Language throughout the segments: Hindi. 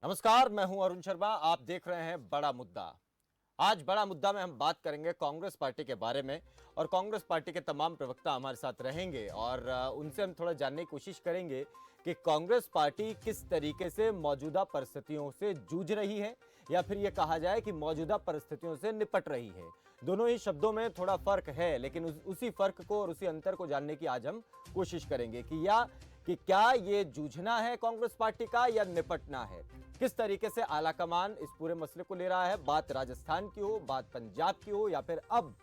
नमस्कार, मैं हूं अरुण शर्मा। आप देख रहे हैं बड़ा मुद्दा। आज बड़ा मुद्दा में हम बात करेंगे कांग्रेस पार्टी के बारे में और कांग्रेस पार्टी के तमाम प्रवक्ता हमारे साथ रहेंगे और उनसे हम थोड़ा जानने की कोशिश करेंगे कि कांग्रेस पार्टी किस तरीके से मौजूदा परिस्थितियों से जूझ रही है या फिर ये कहा जाए कि मौजूदा परिस्थितियों से निपट रही है। दोनों ही शब्दों में थोड़ा फर्क है, लेकिन उसी फर्क को और उसी अंतर को जानने की आज हम कोशिश करेंगे कि क्या ये जूझना है कांग्रेस पार्टी का या निपटना है। किस तरीके से आलाकमान इस पूरे मसले को ले रहा है, बात राजस्थान की हो, बात पंजाब की हो या फिर अब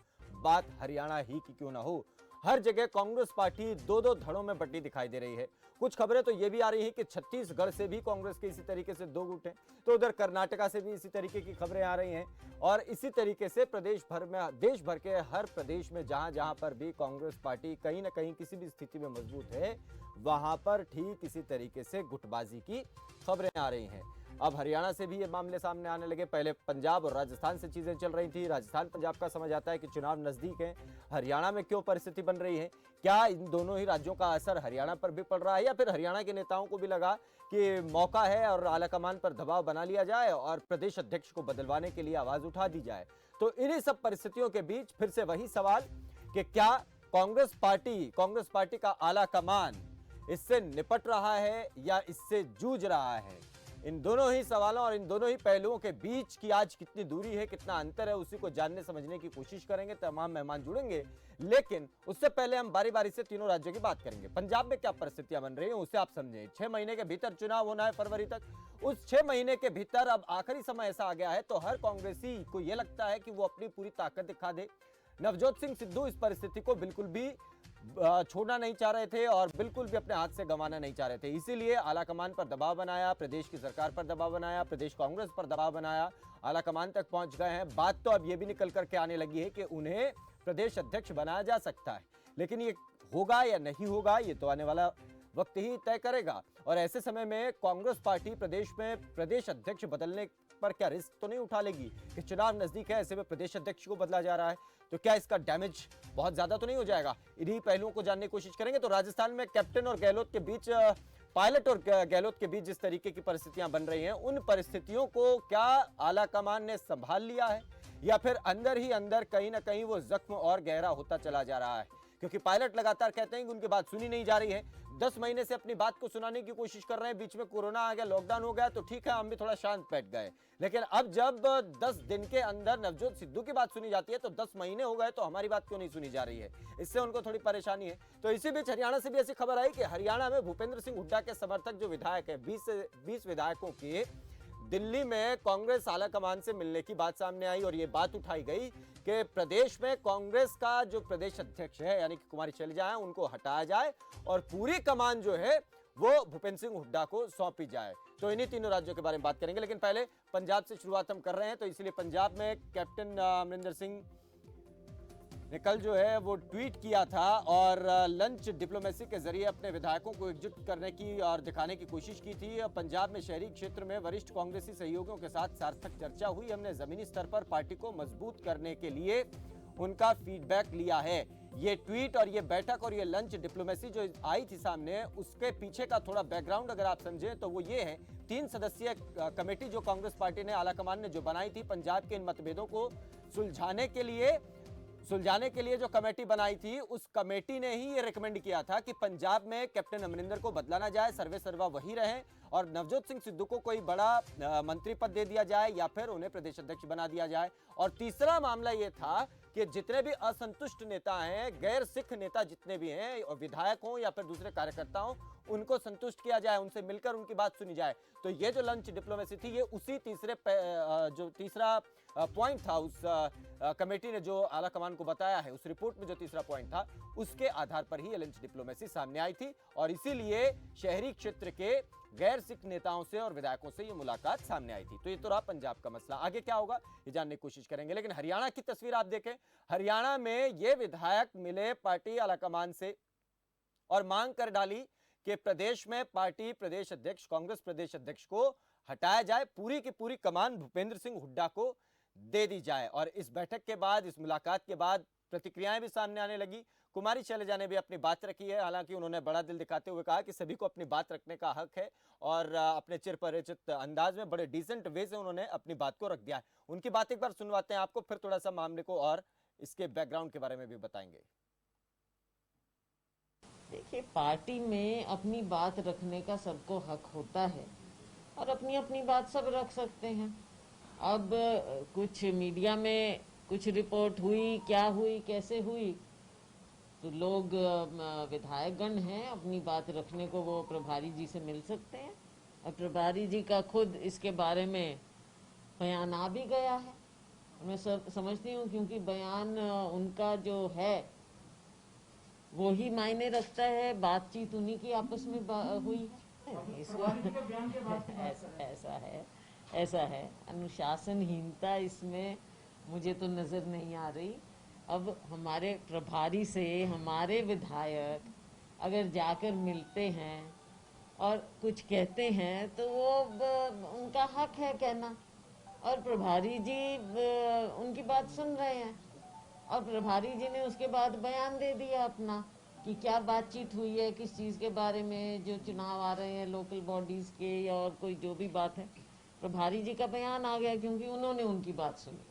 बात हरियाणा ही की क्यों ना हो, हर जगह कांग्रेस पार्टी दो दो धड़ों में बंटी दिखाई दे रही है। कुछ खबरें तो ये भी आ रही हैं कि छत्तीसगढ़ से भी कांग्रेस के इसी तरीके से दो गुट हैं, तो उधर कर्नाटका से भी इसी तरीके की खबरें आ रही हैं और इसी तरीके से प्रदेश भर में, देश भर के हर प्रदेश में जहां जहां पर भी कांग्रेस पार्टी कहीं ना कहीं किसी भी स्थिति में मजबूत है, वहां पर ठीक इसी तरीके से गुटबाजी की खबरें आ रही हैं। अब हरियाणा से भी ये मामले सामने आने लगे। पहले पंजाब और राजस्थान से चीजें चल रही थी, राजस्थान पंजाब का समझ आता है कि चुनाव नजदीक है। हरियाणा में क्यों परिस्थिति बन रही है, क्या इन दोनों ही राज्यों का असर हरियाणा पर भी पड़ रहा है या फिर हरियाणा के नेताओं को भी लगा कि मौका है और आलाकमान पर दबाव बना लिया जाए और प्रदेश अध्यक्ष को बदलवाने के लिए आवाज उठा दी जाए। तो इन्हीं सब परिस्थितियों के बीच फिर से वही सवाल कि क्या कांग्रेस पार्टी का आलाकमान इससे निपट रहा है या इससे जूझ रहा है। इन दोनों ही सवालों और इन दोनों ही पहलुओं के बीच की आज कितनी दूरी है, कितना अंतर है, उसी को जानने समझने की कोशिश करेंगे। तमाम मेहमान जुड़ेंगे, लेकिन उससे पहले हम बारी बारी से तीनों राज्यों की बात करेंगे। पंजाब में क्या परिस्थितियां बन रही हैं उसे आप समझें। 6 महीने के भीतर चुनाव होना है, फरवरी तक। उस 6 महीने के भीतर अब आखिरी समय ऐसा आ गया है तो हर कांग्रेसी को यह लगता है कि वो अपनी पूरी ताकत दिखा दे। नवजोत सिंह सिद्धू इस परिस्थिति को बिल्कुल भी छोड़ना नहीं चाह रहे थे और बिल्कुल भी अपने हाथ से गंवाना नहीं चाह रहे थे। इसीलिए आलाकमान पर दबाव बनाया, प्रदेश की सरकार पर दबाव बनाया, प्रदेश कांग्रेस पर दबाव बनाया, आलाकमान तक पहुंच गए हैं। बात तो अब यह भी निकल करके आने लगी है कि उन्हें प्रदेश अध्यक्ष बनाया जा सकता है, लेकिन ये होगा या नहीं होगा ये तो आने वाला वक्त ही तय करेगा। और ऐसे समय में कांग्रेस पार्टी प्रदेश में प्रदेश अध्यक्ष बदलने पर क्या रिस्क तो नहीं उठा लेगी कि चुनाव नजदीक है, ऐसे में प्रदेश अध्यक्ष को बदला जा रहा है, तो क्या इसका डैमेज बहुत ज्यादा तो नहीं हो जाएगा। इन्हीं पहलुओं को जानने की कोशिश करेंगे। तो राजस्थान में कैप्टन और गहलोत के बीच, पायलट और गहलोत के बीच जिस तरीके की परिस्थितियां बन रही हैं, उन परिस्थितियों को क्या आलाकमान ने संभाल लिया है या फिर अंदर ही अंदर कहीं ना कहीं वो जख्म और गहरा होता चला जा रहा है। क्योंकि पायलट लगातार कहते हैं कि उनकी बात सुनी नहीं जा रही है। 10 महीने से अपनी बात को सुनाने की कोशिश कर रहे हैं, बीच में कोरोना आ गया, लॉकडाउन हो गया, तो ठीक है हम भी थोड़ा शांत बैठ गए। लेकिन अब जब 10 दिन के अंदर नवजोत सिद्धू की बात सुनी जाती है तो 10 महीने हो गए तो हमारी बात क्यों नहीं सुनी जा रही है, इससे उनको थोड़ी परेशानी है। तो इसी बीच हरियाणा से भी ऐसी खबर आई कि हरियाणा में भूपेंद्र सिंह हुड्डा के समर्थक जो विधायक है, 20 विधायकों के दिल्ली में कांग्रेस आलाकमान से मिलने की बात सामने आई और यह बात उठाई गई कि प्रदेश में कांग्रेस का जो प्रदेश अध्यक्ष है यानी कि कुमारी शैलजा है, उनको हटाया जाए और पूरी कमान जो है वो भूपेंद्र सिंह हुड्डा को सौंपी जाए। तो इन्हीं तीनों राज्यों के बारे में बात करेंगे, लेकिन पहले पंजाब से शुरुआत हम कर रहे हैं। तो इसलिए पंजाब में कैप्टन अमरिंदर सिंह ने कल जो है वो ट्वीट किया था और लंच डिप्लोमेसी के जरिए अपने विधायकों को एकजुट करने की और दिखाने की कोशिश की थी। पंजाब में शहरी क्षेत्र में वरिष्ठ कांग्रेसी सहयोगियों के साथ सार्थक चर्चा हुई। हमने जमीनी स्तर पर पार्टी को मजबूत करने के लिए उनका फीडबैक लिया है। ये ट्वीट और ये बैठक और ये लंच डिप्लोमेसी जो आई थी सामने, उसके पीछे का थोड़ा बैकग्राउंड अगर आप समझें तो वो ये है, 3 सदस्यीय कमेटी जो कांग्रेस पार्टी ने, आलाकमान ने जो बनाई थी पंजाब के इन मतभेदों को सुलझाने के लिए जो कमेटी बनाई थी, उस कमेटी ने ही ये रिकमेंड किया था कि पंजाब में कैप्टन अमरिंदर को बदला ना जाए, सर्वे सर्वा वही रहे और नवजोत सिंह सिद्धू को कोई बड़ा मंत्री पद दे दिया जाए या फिर उन्हें प्रदेश अध्यक्ष बना दिया जाए। और तीसरा मामला यह था कि जितने भी असंतुष्ट नेता हैं, गैर सिख नेता जितने भी हैं, और विधायक हों या फिर दूसरे कार्यकर्ता हों, उनको संतुष्ट किया जाए, उनसे मिलकर उनकी बात सुनी जाए। तो ये जो लंच डिप्लोमेसी थी, ये उसी जो तीसरा पॉइंट था, उस कमेटी ने जो आलाकमान को बताया है, उस रिपोर्ट में जो तीसरा पॉइंट था, उसके आधार पर ही ये लंच डिप्लोमेसी सामने आई थी और इसीलिए शहरी क्षेत्र के गैर सिख नेताओं से और विधायकों से ये मुलाकात सामने आई थी। तो ये तो रहा पंजाब का मसला। आगे क्या होगा ये जानने की कोशिश करेंगे, लेकिन हरियाणा की तस्वीर आप देखें। हरियाणा में ये विधायक मिले पार्टी आलाकमान से और मांग कर डाली कि प्रदेश में पार्टी प्रदेश अध्यक्ष, कांग्रेस प्रदेश अध्यक्ष को हटाया जाए, पूरी की पूरी कमान भूपेंद्र सिंह हुड्डा को दे दी जाए। और इस बैठक के बाद, इस मुलाकात के बाद प्रतिक्रियाएं भी सामने आने लगी। कुमारी शैलजा ने भी अपनी बात रखी है। हालांकि उन्होंने बड़ा दिल दिखाते हुए कहा कि सभी को अपनी बात रखने का हक है और अपने चिरपरिचित अंदाज में बड़े डिसेंट वे से उन्होंने अपनी बात को रख दिया है। उनकी बात एक बार सुनवाते हैं आपको, फिर थोड़ा सा मामले को और इसके बैकग्राउंड के बारे में भी बताएंगे। देखिए, पार्टी में अपनी बात रखने का सबको हक होता है और अपनी अपनी बात सब रख सकते हैं। अब कुछ मीडिया में कुछ रिपोर्ट हुई, क्या हुई, कैसे हुई, तो लोग विधायकगण हैं, अपनी बात रखने को वो प्रभारी जी से मिल सकते हैं और प्रभारी जी का खुद इसके बारे में बयान आ भी गया है। मैं समझती हूँ क्योंकि बयान उनका जो है वो ही मायने रखता है, बातचीत उन्हीं की आपस में हुई है। इसको ऐसा है अनुशासनहीनता इसमें मुझे तो नज़र नहीं आ रही। अब हमारे प्रभारी से हमारे विधायक अगर जाकर मिलते हैं और कुछ कहते हैं तो वो उनका हक है कहना, और प्रभारी जी उनकी बात सुन रहे हैं और प्रभारी जी ने उसके बाद बयान दे दिया अपना कि क्या बातचीत हुई है, किस चीज़ के बारे में, जो चुनाव आ रहे हैं लोकल बॉडीज़ के या और कोई जो भी बात है, प्रभारी जी का बयान आ गया क्योंकि उन्होंने उनकी बात सुनी।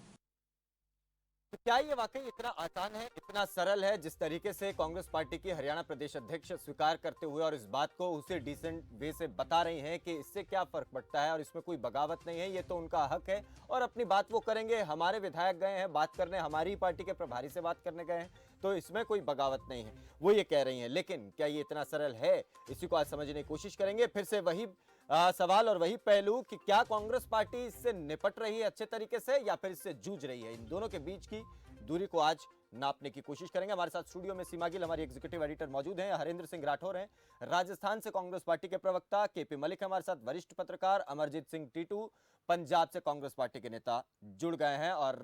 तो क्या ये वाकई इतना आसान है, इतना सरल है जिस तरीके से कांग्रेस पार्टी की हरियाणा प्रदेश अध्यक्ष स्वीकार करते हुए और इस बात को उसे डिसेंट वे से बता रही हैं कि इससे क्या फर्क पड़ता है और इसमें कोई बगावत नहीं है, ये तो उनका हक है और अपनी बात वो करेंगे। हमारे विधायक गए हैं बात करने, हमारी पार्टी के प्रभारी से बात करने गए हैं, तो इसमें कोई बगावत नहीं है, वो ये कह रही हैं। लेकिन क्या ये इतना सरल है, इसी को आज समझने की कोशिश करेंगे। फिर से वही सवाल और वही पहलू कि क्या कांग्रेस पार्टी इससे निपट रही है अच्छे तरीके से या फिर इससे जूझ रही है। इन दोनों के बीच की दूरी को आज नापने की कोशिश करेंगे। हमारे साथ स्टूडियो में सीमा गिल हमारी एग्जीक्यूटिव एडिटर मौजूद हैं, हरेंद्र सिंह राठौर हैं राजस्थान से कांग्रेस पार्टी के प्रवक्ता, केपी मलिक हमारे साथ वरिष्ठ पत्रकार, अमरजीत सिंह टीटू पंजाब से कांग्रेस पार्टी के नेता जुड़ गए हैं और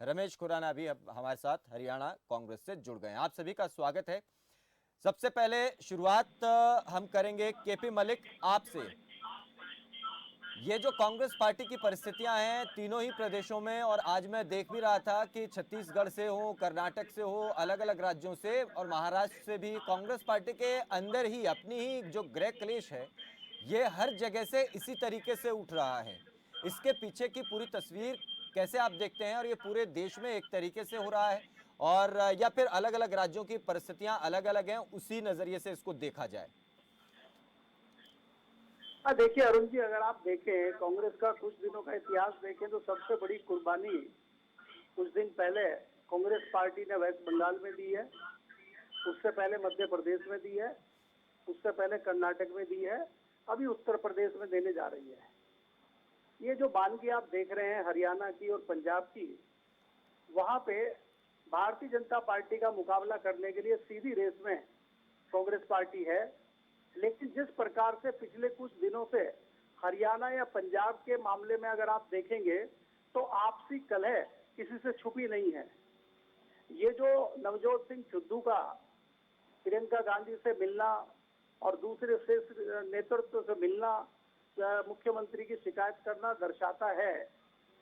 रमेश खुराना भी हमारे साथ हरियाणा कांग्रेस से जुड़ गए हैं। आप सभी का स्वागत है। सबसे पहले शुरुआत हम करेंगे केपी मलिक आपसे। ये जो कांग्रेस पार्टी की परिस्थितियां हैं तीनों ही प्रदेशों में, और आज मैं देख भी रहा था कि छत्तीसगढ़ से हो, कर्नाटक से हो, अलग अलग राज्यों से और महाराष्ट्र से भी कांग्रेस पार्टी के अंदर ही अपनी ही जो गृह क्लेश है ये हर जगह से इसी तरीके से उठ रहा है। इसके पीछे की पूरी तस्वीर कैसे आप देखते हैं और ये पूरे देश में एक तरीके से हो रहा है और या फिर अलग अलग राज्यों की परिस्थितियां अलग अलग हैं, उसी नजरिए से इसको देखा जाए? देखिए अरुण जी, अगर आप देखें कांग्रेस का कुछ दिनों का इतिहास देखें तो सबसे बड़ी कुर्बानी कुछ दिन पहले कांग्रेस पार्टी ने वेस्ट बंगाल में दी है, उससे पहले मध्य प्रदेश में दी है, उससे पहले कर्नाटक में दी है, अभी उत्तर प्रदेश में देने जा रही है। ये जो बानगी आप देख रहे हैं हरियाणा की और पंजाब की, वहां पे भारतीय जनता पार्टी का मुकाबला करने के लिए सीधी रेस में कांग्रेस पार्टी है। लेकिन जिस प्रकार से पिछले कुछ दिनों से हरियाणा या पंजाब के मामले में अगर आप देखेंगे तो आपसी कलह किसी से छुपी नहीं है। ये जो नवजोत सिंह सिद्धू का प्रियंका गांधी से मिलना और दूसरे से नेतृत्व से मिलना, मुख्यमंत्री की शिकायत करना दर्शाता है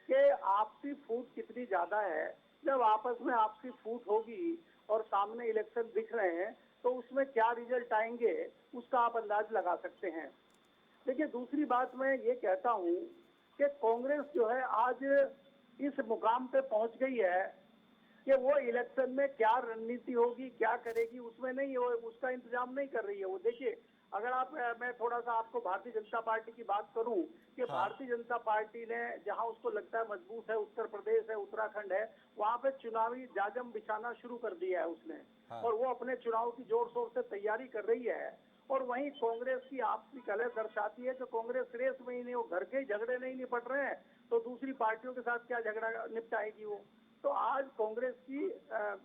कि आपसी फूट कितनी ज्यादा है। जब आपस में आपसी फूट होगी और सामने इलेक्शन दिख रहे हैं तो उसमें क्या रिजल्ट आएंगे उसका आप अंदाज लगा सकते हैं। देखिए, दूसरी बात मैं ये कहता हूं कि कांग्रेस जो है आज इस मुकाम पे पहुंच गई है कि वो इलेक्शन में क्या रणनीति होगी, क्या करेगी, उसमें नहीं, वो उसका इंतजाम नहीं कर रही है। वो देखिए, अगर आप मैं थोड़ा सा आपको भारतीय जनता पार्टी की बात करूं कि हाँ। भारतीय जनता पार्टी ने जहां उसको लगता है मजबूत है, उत्तर प्रदेश है, उत्तराखंड है, वहां पे चुनावी जाजम बिछाना शुरू कर दिया है उसने। हाँ। और वो अपने चुनाव की जोर शोर से तैयारी कर रही है। और वहीं कांग्रेस की आपसी कलह दर्शाती है कि कांग्रेस रेस में ही नहीं, वो घर के झगड़े नहीं निपट रहे हैं तो दूसरी पार्टियों के साथ क्या झगड़ा निपटाएगी वो। तो आज कांग्रेस की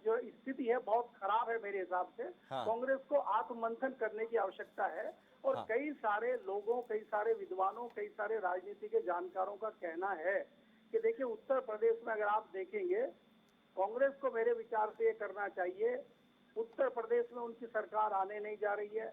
जो स्थिति है बहुत खराब है मेरे हिसाब से। हाँ। कांग्रेस को आत्ममंथन करने की आवश्यकता है। और हाँ। कई सारे लोगों, कई सारे विद्वानों, कई सारे राजनीति के जानकारों का कहना है कि देखिए, उत्तर प्रदेश में अगर आप देखेंगे कांग्रेस को मेरे विचार से ये करना चाहिए। उत्तर प्रदेश में उनकी सरकार आने नहीं जा रही है,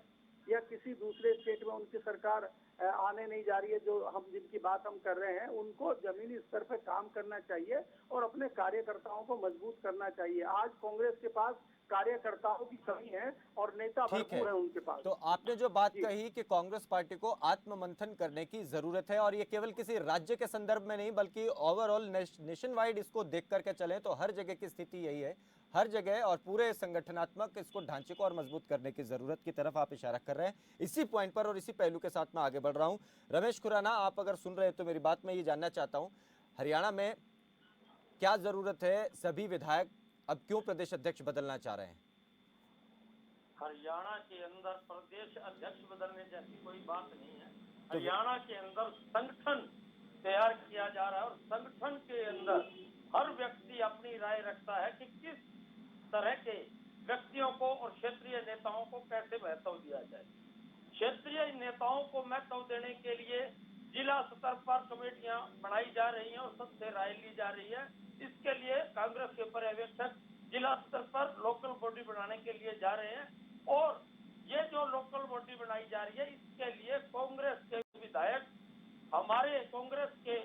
या किसी दूसरे स्टेट में उनकी सरकार आने नहीं जा रही है, जो हम जिनकी बात हम कर रहे हैं, उनको जमीनी स्तर पर काम करना चाहिए और अपने कार्यकर्ताओं को मजबूत करना चाहिए। आज कांग्रेस के पास कार्यकर्ताओं की कमी है और नेता ठीक भरपूर है उनके पास। तो आपने जो बात जी। कही कि कांग्रेस पार्टी को आत्ममंथन करने की जरूरत है, और ये केवल किसी राज्य के संदर्भ में नहीं बल्कि ओवरऑल नेशन वाइड इसको देख करके चलें तो हर जगह की स्थिति यही है। हर जगह और पूरे संगठनात्मक इसको ढांचे को और मजबूत करने की जरूरत की तरफ आप इशारा कर रहे हैं। इसी पॉइंट पर और इसी पहलू के साथ मैं आगे बढ़ रहा हूं। रमेश खुराना, आप अगर सुन रहे हैं तो मेरी बात मैं ये जानना चाहता हूं, हरियाणा में क्या जरूरत है? सभी विधायक अब क्यों प्रदेश अध्यक्ष बदलना चाह रहे हैं? हरियाणा के अंदर प्रदेश अध्यक्ष बदलने जैसी कोई बात नहीं है। हरियाणा के अंदर संगठन तैयार किया जा रहा है और संगठन के अंदर हर व्यक्ति अपनी राय रखता है कि किस तरह के व्यक्तियों को और क्षेत्रीय नेताओं को कैसे महत्व दिया जाए। क्षेत्रीय नेताओं को महत्व देने के लिए जिला स्तर पर कमेटियां बनाई जा रही हैं और सबसे राय ली जा रही है। इसके लिए कांग्रेस के पर्यवेक्षक जिला स्तर पर लोकल बॉडी बनाने के लिए जा रहे हैं और ये जो लोकल बॉडी बनाई जा रही है इसके लिए कांग्रेस के विधायक हमारे कांग्रेस के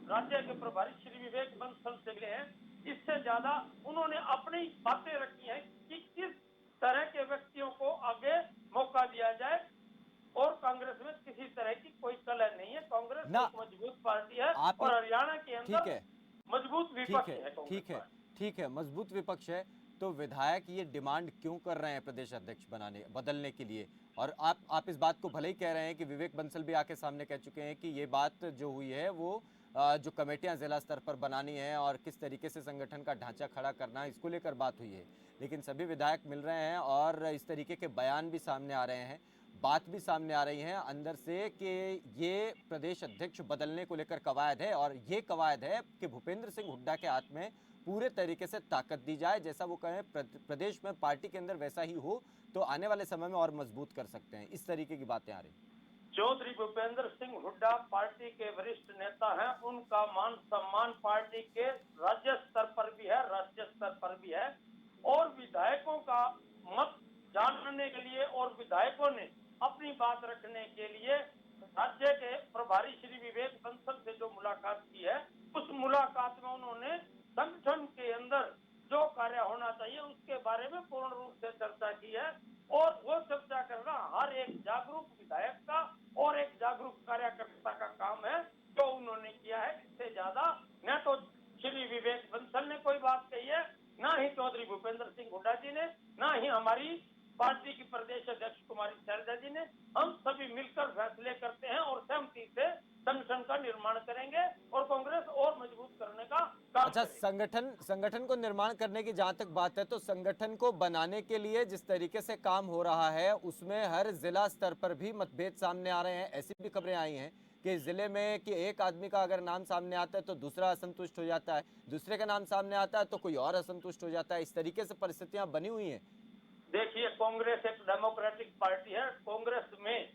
राज्य के प्रभारी श्री विवेक बंसल से मिले हैं। इससे ज्यादा उन्होंने अपनी बातें रखी हैं कि किस तरह के व्यक्तियों को आगे मौका दिया जाए और कांग्रेस में किसी तरह की कोई कलह नहीं है। कांग्रेस एक मजबूत पार्टी है और हरियाणा के अंदर मजबूत विपक्ष है। ठीक है, मजबूत विपक्ष है तो विधायक ये डिमांड क्यों कर रहे हैं प्रदेश अध्यक्ष बदलने के लिए? और आप इस बात को भले ही कह रहे हैं कि विवेक बंसल भी आके सामने कह चुके हैं कि ये बात जो हुई है वो जो कमेटियां जिला स्तर पर बनानी है और किस तरीके से संगठन का ढांचा खड़ा करना है, इसको लेकर बात हुई है। लेकिन सभी विधायक मिल रहे हैं और इस तरीके के बयान भी सामने आ रहे हैं, बात भी सामने आ रही है अंदर से कि ये प्रदेश अध्यक्ष बदलने को लेकर कवायद है, और ये कवायद है कि भूपेंद्र सिंह हुड्डा के हाथ में पूरे तरीके से ताकत दी जाए, जैसा वो कहें प्रदेश में पार्टी के अंदर वैसा ही हो तो आने वाले समय में और मजबूत कर सकते हैं। इस तरीके की बातें आ रही। चौधरी भूपेंद्र सिंह हुड्डा पार्टी के वरिष्ठ नेता हैं। उनका मान सम्मान पार्टी के राज्य स्तर पर भी है, राष्ट्रीय स्तर पर भी है और विधायकों का मत जानने के लिए और विधायकों ने अपनी बात रखने के लिए राज्य के प्रभारी श्री विवेक बंसल से जो मुलाकात की है, उस मुलाकात में उन्होंने संगठन के अंदर जो कार्य होना चाहिए उसके बारे में पूर्ण रूप से चर्चा की है और वो चर्चा करना हर एक जागरूक विधायक का और एक जागरूक कार्यकर्ता का काम है जो उन्होंने किया है। इससे ज्यादा न तो श्री विवेक बंसल ने कोई बात कही है, न ही चौधरी भूपेंद्र सिंह हुड्डा जी ने, न ही हमारी पार्टी की प्रदेश अध्यक्ष कुमारी शैलजा जी ने। हम सभी मिलकर फैसले करते हैं और सहमति से संगठन का निर्माण करेंगे और कांग्रेस और मजबूत करने का काम अच्छा, संगठन को निर्माण करने की जहां तक बात है तो संगठन को बनाने के लिए जिस तरीके से काम हो रहा है उसमें हर जिला स्तर पर भी मतभेद सामने आ रहे हैं। ऐसी भी खबरें आई हैं कि जिले में कि एक आदमी का अगर नाम सामने आता है तो दूसरा असंतुष्ट हो जाता है, दूसरे का नाम सामने आता है तो कोई और असंतुष्ट हो जाता है। इस तरीके से परिस्थितियां बनी हुई हैं। देखिए, कांग्रेस एक डेमोक्रेटिक पार्टी है। कांग्रेस में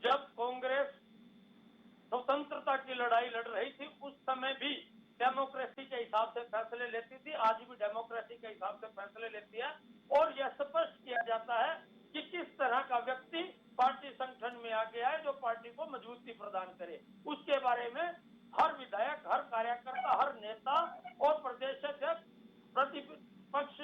जब कांग्रेस स्वतंत्रता की लड़ाई लड़ रही थी उस समय भी डेमोक्रेसी के हिसाब से फैसले लेती थी, आज भी डेमोक्रेसी के हिसाब से फैसले लेती है और यह स्पष्ट किया जाता है कि किस तरह का व्यक्ति पार्टी संगठन में आगे आए जो पार्टी को मजबूती प्रदान करे। उसके बारे में हर विधायक, हर कार्यकर्ता, हर नेता और प्रदेश अध्यक्ष, प्रतिपक्ष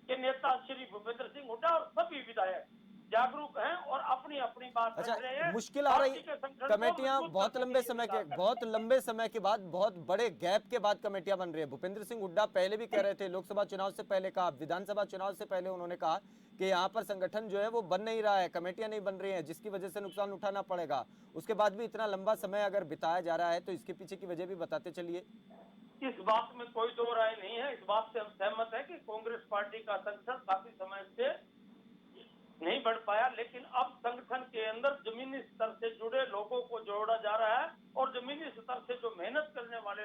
के नेता श्री भूपेंद्र सिंह हुड्डा और सभी विधायक जागरूक हैं और अपनी अपनी बात रख रहे हैं। मुश्किल आ रही कमेटियां बहुत लंबे समय के बाद, बहुत बड़े गैप के बाद कमेटियां बन रही है। भूपेंद्र सिंह हुड्डा पहले भी कह रहे थे, लोकसभा चुनाव से पहले कहा, विधानसभा चुनाव से पहले उन्होंने कहा कि यहाँ पर संगठन जो है वो बन नहीं रहा है, कमेटियां नहीं बन रही हैं, जिसकी वजह से नुकसान उठाना पड़ेगा। उसके बाद भी इतना लंबा समय अगर बिताया जा रहा है तो इसके पीछे की वजह भी बताते चलिए। इस बात में कोई दो राय नहीं है। इस बात से हम सहमत है कि कांग्रेस पार्टी का संगठन काफी समय से नहीं बढ़ पाया, लेकिन अब संगठन के अंदर जमीनी स्तर से जुड़े लोगों को जोड़ा जा रहा है और जमीनी स्तर से जो मेहनत करने वाले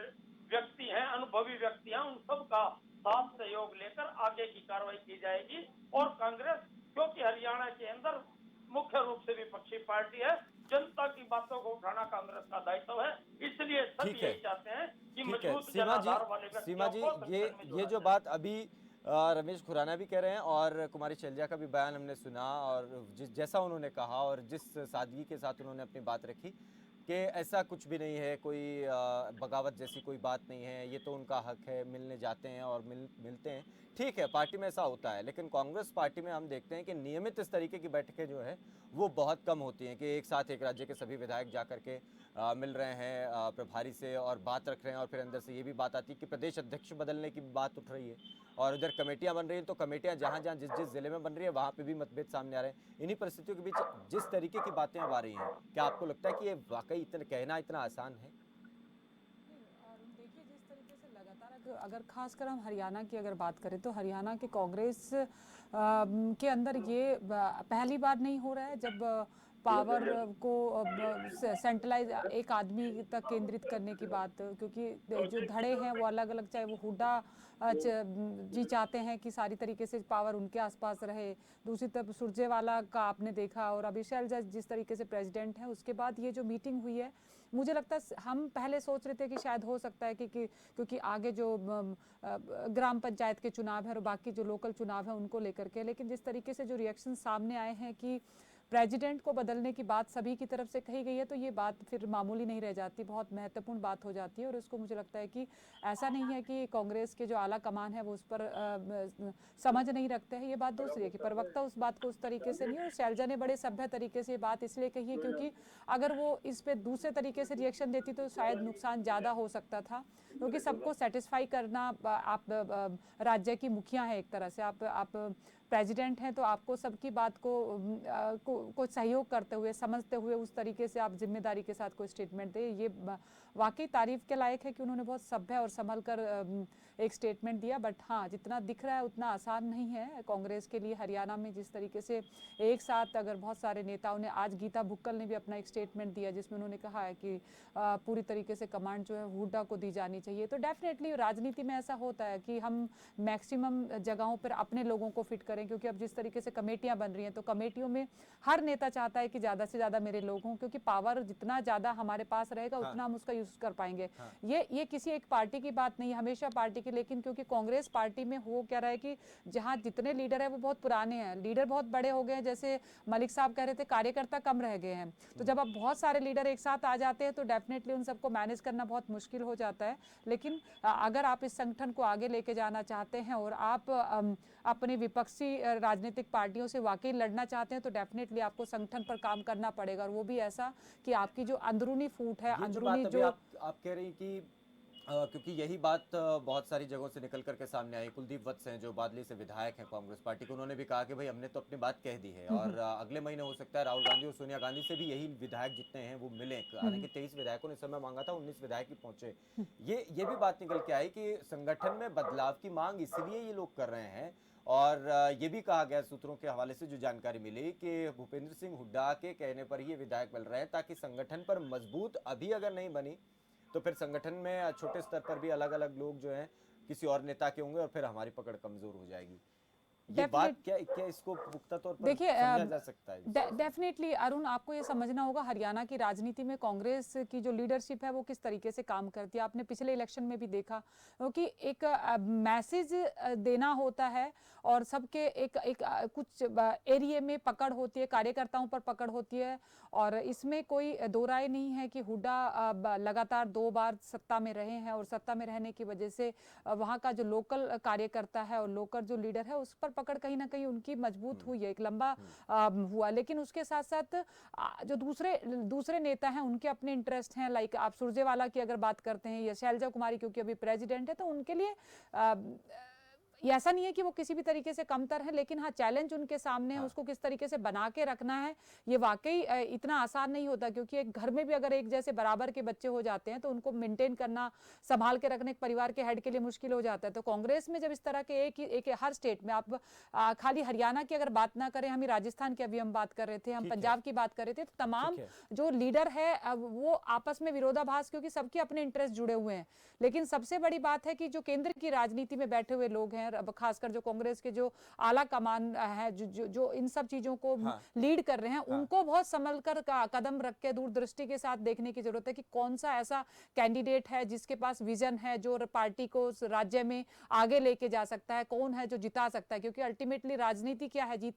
व्यक्ति हैं, अनुभवी व्यक्ति हैं, उन सब का साथ सहयोग लेकर आगे की कार्रवाई की जाएगी। और कांग्रेस, क्योंकि हरियाणा के अंदर मुख्य रूप से विपक्षी पार्टी है, जनता की बातों को उठाना कांग्रेस का दायित्व है, इसलिए सब यही चाहते हैं कि मजबूत जनाधार वाले सीमा जी, ये जो बात अभी रमेश खुराना भी कह रहे हैं और कुमारी शैलजा का भी बयान हमने सुना और जैसा उन्होंने कहा और जिस सादगी के साथ उन्होंने अपनी बात रखी कि ऐसा कुछ भी नहीं है, कोई बगावत जैसी कोई बात नहीं है, ये तो उनका हक है, मिलने जाते हैं और मिलते हैं, ठीक है, पार्टी में ऐसा होता है। लेकिन कांग्रेस पार्टी में हम देखते हैं कि नियमित इस तरीके की बैठकें जो है वो बहुत कम होती हैं कि एक साथ एक राज्य के सभी विधायक जा करके मिल रहे हैं प्रभारी से और बात रख रहे हैं और फिर अंदर से ये भी बात आती है कि प्रदेश अध्यक्ष बदलने की बात उठ रही है और उधर कमेटियां बन रही हैं, तो कमेटियां जहां जहां जिस जिस जिले में बन रही है वहां पे भी मतभेद सामने आ रहे हैं। इन्हीं परिस्थितियों के बीच जिस तरीके की बातें अब आ रही हैं, क्या आपको लगता है कि ये वाकई इतना कहना इतना आसान है? और देखिए जिस तरीके से लगातार अगर खासकर हम हरियाणा की अगर बात करें तो हरियाणा के कांग्रेस के अंदर ये पहली बार नहीं हो रहा है जब पावर को सेंट्रलाइज एक आदमी तक केंद्रित करने की बात, क्योंकि जो धड़े हैं वो अलग अलग, चाहे वो हुड्डा जी चाहते हैं कि सारी तरीके से पावर उनके आसपास रहे, दूसरी तरफ सुरजेवाला का आपने देखा, और अभी शैलजा जिस तरीके से प्रेसिडेंट है उसके बाद ये जो मीटिंग हुई है, मुझे लगता है हम पहले सोच रहे थे कि शायद हो सकता है कि क्योंकि आगे जो ग्राम पंचायत के चुनाव है और बाकी जो लोकल चुनाव है उनको लेकर के, लेकिन जिस तरीके से जो रिएक्शन सामने आए हैं कि प्रेसिडेंट को बदलने की बात सभी की तरफ से कही गई है, तो ये बात फिर मामूली नहीं रह जाती, बहुत महत्वपूर्ण बात हो जाती है। और उसको मुझे लगता है कि ऐसा नहीं है कि कांग्रेस के जो आला कमान है वो उस पर समझ नहीं रखते हैं, ये बात दूसरी है कि प्रवक्ता उस बात को उस तरीके से नहीं, और शैलजा ने बड़े सभ्य तरीके से ये बात इसलिए कही है क्योंकि अगर वो इस पे दूसरे तरीके से रिएक्शन देती तो शायद नुकसान ज़्यादा हो सकता था, क्योंकि सबको सेटिस्फाई करना, आप राज्य की मुखिया है एक तरह से, आप प्रेसिडेंट हैं तो आपको सबकी बात को सहयोग करते हुए, समझते हुए उस तरीके से आप जिम्मेदारी के साथ कोई स्टेटमेंट दे। ये वाकई तारीफ के लायक है कि उन्होंने बहुत सभ्य और संभल कर एक स्टेटमेंट दिया। बट हाँ, जितना दिख रहा है उतना आसान नहीं है कांग्रेस के लिए हरियाणा में, जिस तरीके से एक साथ अगर बहुत सारे नेताओं ने, आज गीता भुक्कल ने भी अपना एक स्टेटमेंट दिया जिसमें उन्होंने कहा है कि पूरी तरीके से कमांड जो है हुड्डा को दी जानी चाहिए। तो डेफिनेटली राजनीति में ऐसा होता है कि हम मैक्सिमम जगहों पर अपने लोगों को फिट करें, क्योंकि अब जिस तरीके से कमेटियां बन रही हैं तो कमेटियों में हर नेता चाहता है कि ज़्यादा से ज़्यादा मेरे लोग हों, क्योंकि पावर जितना ज़्यादा हमारे पास रहेगा उतना हम उसका यूज़ कर पाएंगे। ये किसी एक पार्टी की बात नहीं, हमेशा पार्टी की, लेकिन क्योंकि कांग्रेस पार्टी में हो क्या रहा है कि जहाँ जितने लीडर है वो बहुत पुराने हैं, लीडर बहुत बड़े हो गए हैं, जैसे मलिक साहब कह रहे थे कार्यकर्ता कम रह गए हैं, तो जब अब बहुत सारे लीडर एक साथ आ जाते हैं तो डेफिनेटली उन सबको मैनेज करना बहुत मुश्किल हो जाता है। लेकिन अगर आप इस संगठन को आगे लेके जाना चाहते हैं और आप अपनी विपक्षी राजनीतिक पार्टियों से वाकई लड़ना चाहते हैं तो डेफिनेटली आपको संगठन पर काम करना पड़ेगा, और वो भी ऐसा कि आपकी जो अंदरूनी फूट है, अंदरूनी जो आप कह रही कि क्योंकि यही बात बहुत सारी जगहों से निकल करके सामने आई। कुलदीप वत्स हैं जो बादली से विधायक हैं कांग्रेस पार्टी के, उन्होंने भी कहा कि भाई हमने तो अपनी बात कह दी है और अगले महीने हो सकता है राहुल गांधी और सोनिया गांधी से भी यही विधायक जितने हैं वो मिले। हालांकि 23 विधायकों ने समय मांगा था, 19 विधायक ही पहुंचे। ये भी बात निकल के आई कि संगठन में बदलाव की मांग इसलिए ये लोग कर रहे हैं। और ये भी कहा गया सूत्रों के हवाले से जो जानकारी मिली कि भूपेंद्र सिंह हुड्डा के कहने पर ये विधायक मिल रहे हैं ताकि संगठन पर मजबूत अभी अगर नहीं बनी तो फिर संगठन में छोटे स्तर पर भी अलग अलग लोग जो हैं किसी और नेता के होंगे और फिर हमारी पकड़ कमजोर हो जाएगी। ये बात क्या इसको पुख्ता तौर पर समझा जा सकता है? डेफिनेटली अरुण, आपको ये समझना होगा हरियाणा की राजनीति में कांग्रेस की जो लीडरशिप है वो किस तरीके से काम करती है। आपने पिछले इलेक्शन में भी देखा, क्योंकि एक मैसेज देना होता है और सबके एक कुछ एरिया में पकड़ होती है, कार्यकर्ताओं पर पकड़ होती है, और इसमें कोई दो राय नहीं है कि हुड्डा लगातार 2 बार सत्ता में रहे हैं और सत्ता में रहने की वजह से वहाँ का जो लोकल कार्यकर्ता है और लोकल जो लीडर है उस पर पकड़ कहीं ना कहीं उनकी मजबूत हुई है, एक लंबा हुआ। लेकिन उसके साथ साथ जो दूसरे नेता हैं उनके अपने इंटरेस्ट हैं, लाइक आप सुरजेवाला की अगर बात करते हैं या शैलजा कुमारी, क्योंकि अभी प्रेसिडेंट है तो उनके लिए ये ऐसा नहीं है कि वो किसी भी तरीके से कमतर है, लेकिन हाँ चैलेंज उनके सामने है, उसको किस तरीके से बना के रखना है ये वाकई इतना आसान नहीं होता, क्योंकि एक घर में भी अगर एक जैसे बराबर के बच्चे हो जाते हैं तो उनको मेंटेन करना, संभाल के रखने परिवार के हेड के लिए मुश्किल हो जाता है। तो कांग्रेस में जब इस तरह के एक हर स्टेट में आप खाली हरियाणा की अगर बात ना करें, हम राजस्थान की अभी हम बात कर रहे थे, हम पंजाब की बात कर रहे थे, तो तमाम जो लीडर है वो आपस में विरोधाभास, क्योंकि सबके अपने इंटरेस्ट जुड़े हुए हैं। लेकिन सबसे बड़ी बात है कि जो केंद्र की राजनीति में बैठे हुए लोग हैं, हैं, अब खासकर जो कांग्रेस के जो आला कमान है, जो इन सब चीजों को लीड कर रहे हैं, उनको बहुत संभल कर कदम रख के दूरदृष्टि के साथ देखने की जरूरत है कि कौन सा ऐसा कैंडिडेट है जिसके पास विजन है, जो पार्टी को राज्य में आगे लेके जा सकता है, कौन है जो जिता सकता है। क्योंकि अल्टीमेटली राजनीति क्या है, जीत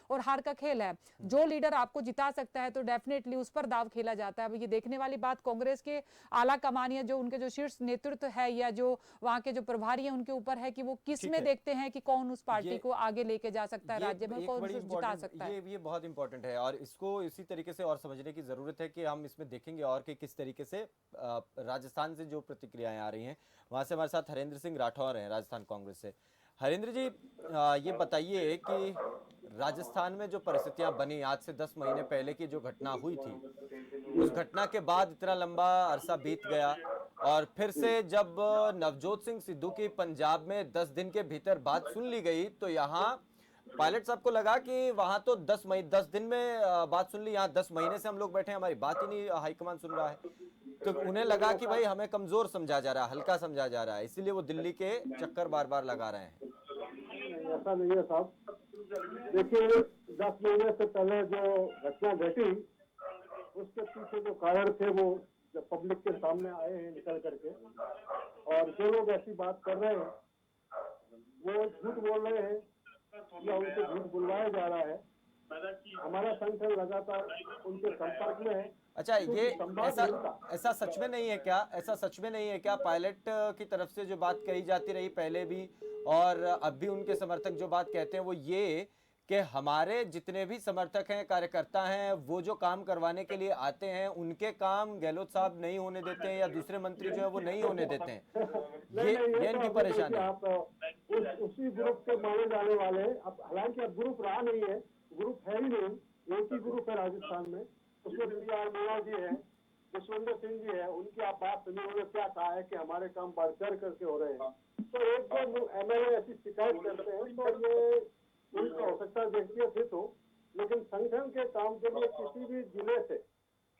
और हार का खेल है। जो लीडर आपको जिता सकता है तो डेफिनेटली उस पर दाव खेला जाता है। अब ये देखने वाली बात कांग्रेस के आला कमान या जो उनके जो शीर्ष नेतृत्व है या जो वहां के जो प्रभारी है उनके ऊपर है कि वो किस में देखते हैं कि कौन उस पार्टी को आगे लेके जा सकता है, राज्य में कौन जिता सकता है। ये बहुत इंपॉर्टेंट है और इसको इसी तरीके से और समझने की जरूरत है कि हम इसमें देखेंगे और कि किस तरीके से राजस्थान से जो प्रतिक्रियाएं आ रही हैं। वहां से हमारे साथ हरेंद्र सिंह राठौर हैं राजस्थान कांग्रेस से। हरेंद्र जी, ये बताइए कि राजस्थान में जो परिस्थितियां बनी आज से 10 महीने पहले की जो घटना हुई थी, उस घटना के बाद इतना लंबा अरसा बीत गया और फिर से जब नवजोत सिंह सिद्धू की पंजाब में 10 दिन के भीतर बात सुन ली गई तो यहाँ पायलट साहब को लगा कि वहां तो 10 दिन में बात सुन ली, यहाँ 10 महीने से हम लोग बैठे हैं, हमारी बात ही नहीं हाईकमान सुन रहा है। तो उन्हें लगा कि भाई हमें कमजोर समझा जा रहा है, हल्का समझा जा रहा है, इसीलिए वो दिल्ली के चक्कर बार बार लगा रहे हैं। ऐसा नहीं है साहब। देखिए 10 महीने से पहले जो घटना घटी उसके पीछे जो कारण थे वो जब पब्लिक के सामने आए हैं निकल करके, और जो लोग ऐसी बात कर रहे हैं वो झूठ बोल रहे हैं या उनसे झूठ बुलवाया जा रहा है। हमारा संगठन लगातार उनके संपर्क में है। अच्छा, ये ऐसा सच में नहीं है क्या, ऐसा सच में नहीं है क्या पायलट की तरफ से जो बात कही जाती रही पहले भी और अब भी उनके समर्थक जो बात कहते हैं वो ये कि हमारे जितने भी समर्थक हैं, कार्यकर्ता हैं, वो जो काम करवाने के लिए आते हैं उनके काम गहलोत साहब नहीं होने देते हैं या दूसरे मंत्री जो है वो नहीं होने देते हैं। ये इनकी परेशानी है। आप उसी ग्रुप के माने जाने वाले, अब हालांकि अब ग्रुप रहा नहीं है, ग्रुप है ही नहीं, एक ही ग्रुप है राजस्थान में, उसमें PR मीणा जी है, जसविंदर सिंह जी है, उनकी आप बात सुनिए, उन्होंने क्या कहा है कि हमारे काम बढ़ चढ़ करके हो रहे हैं। तो एक दो MLA ऐसी शिकायत करते हैं तो ये उनकी आवश्यकता देखती है फिर तो, लेकिन संगठन के काम के लिए किसी भी जिले से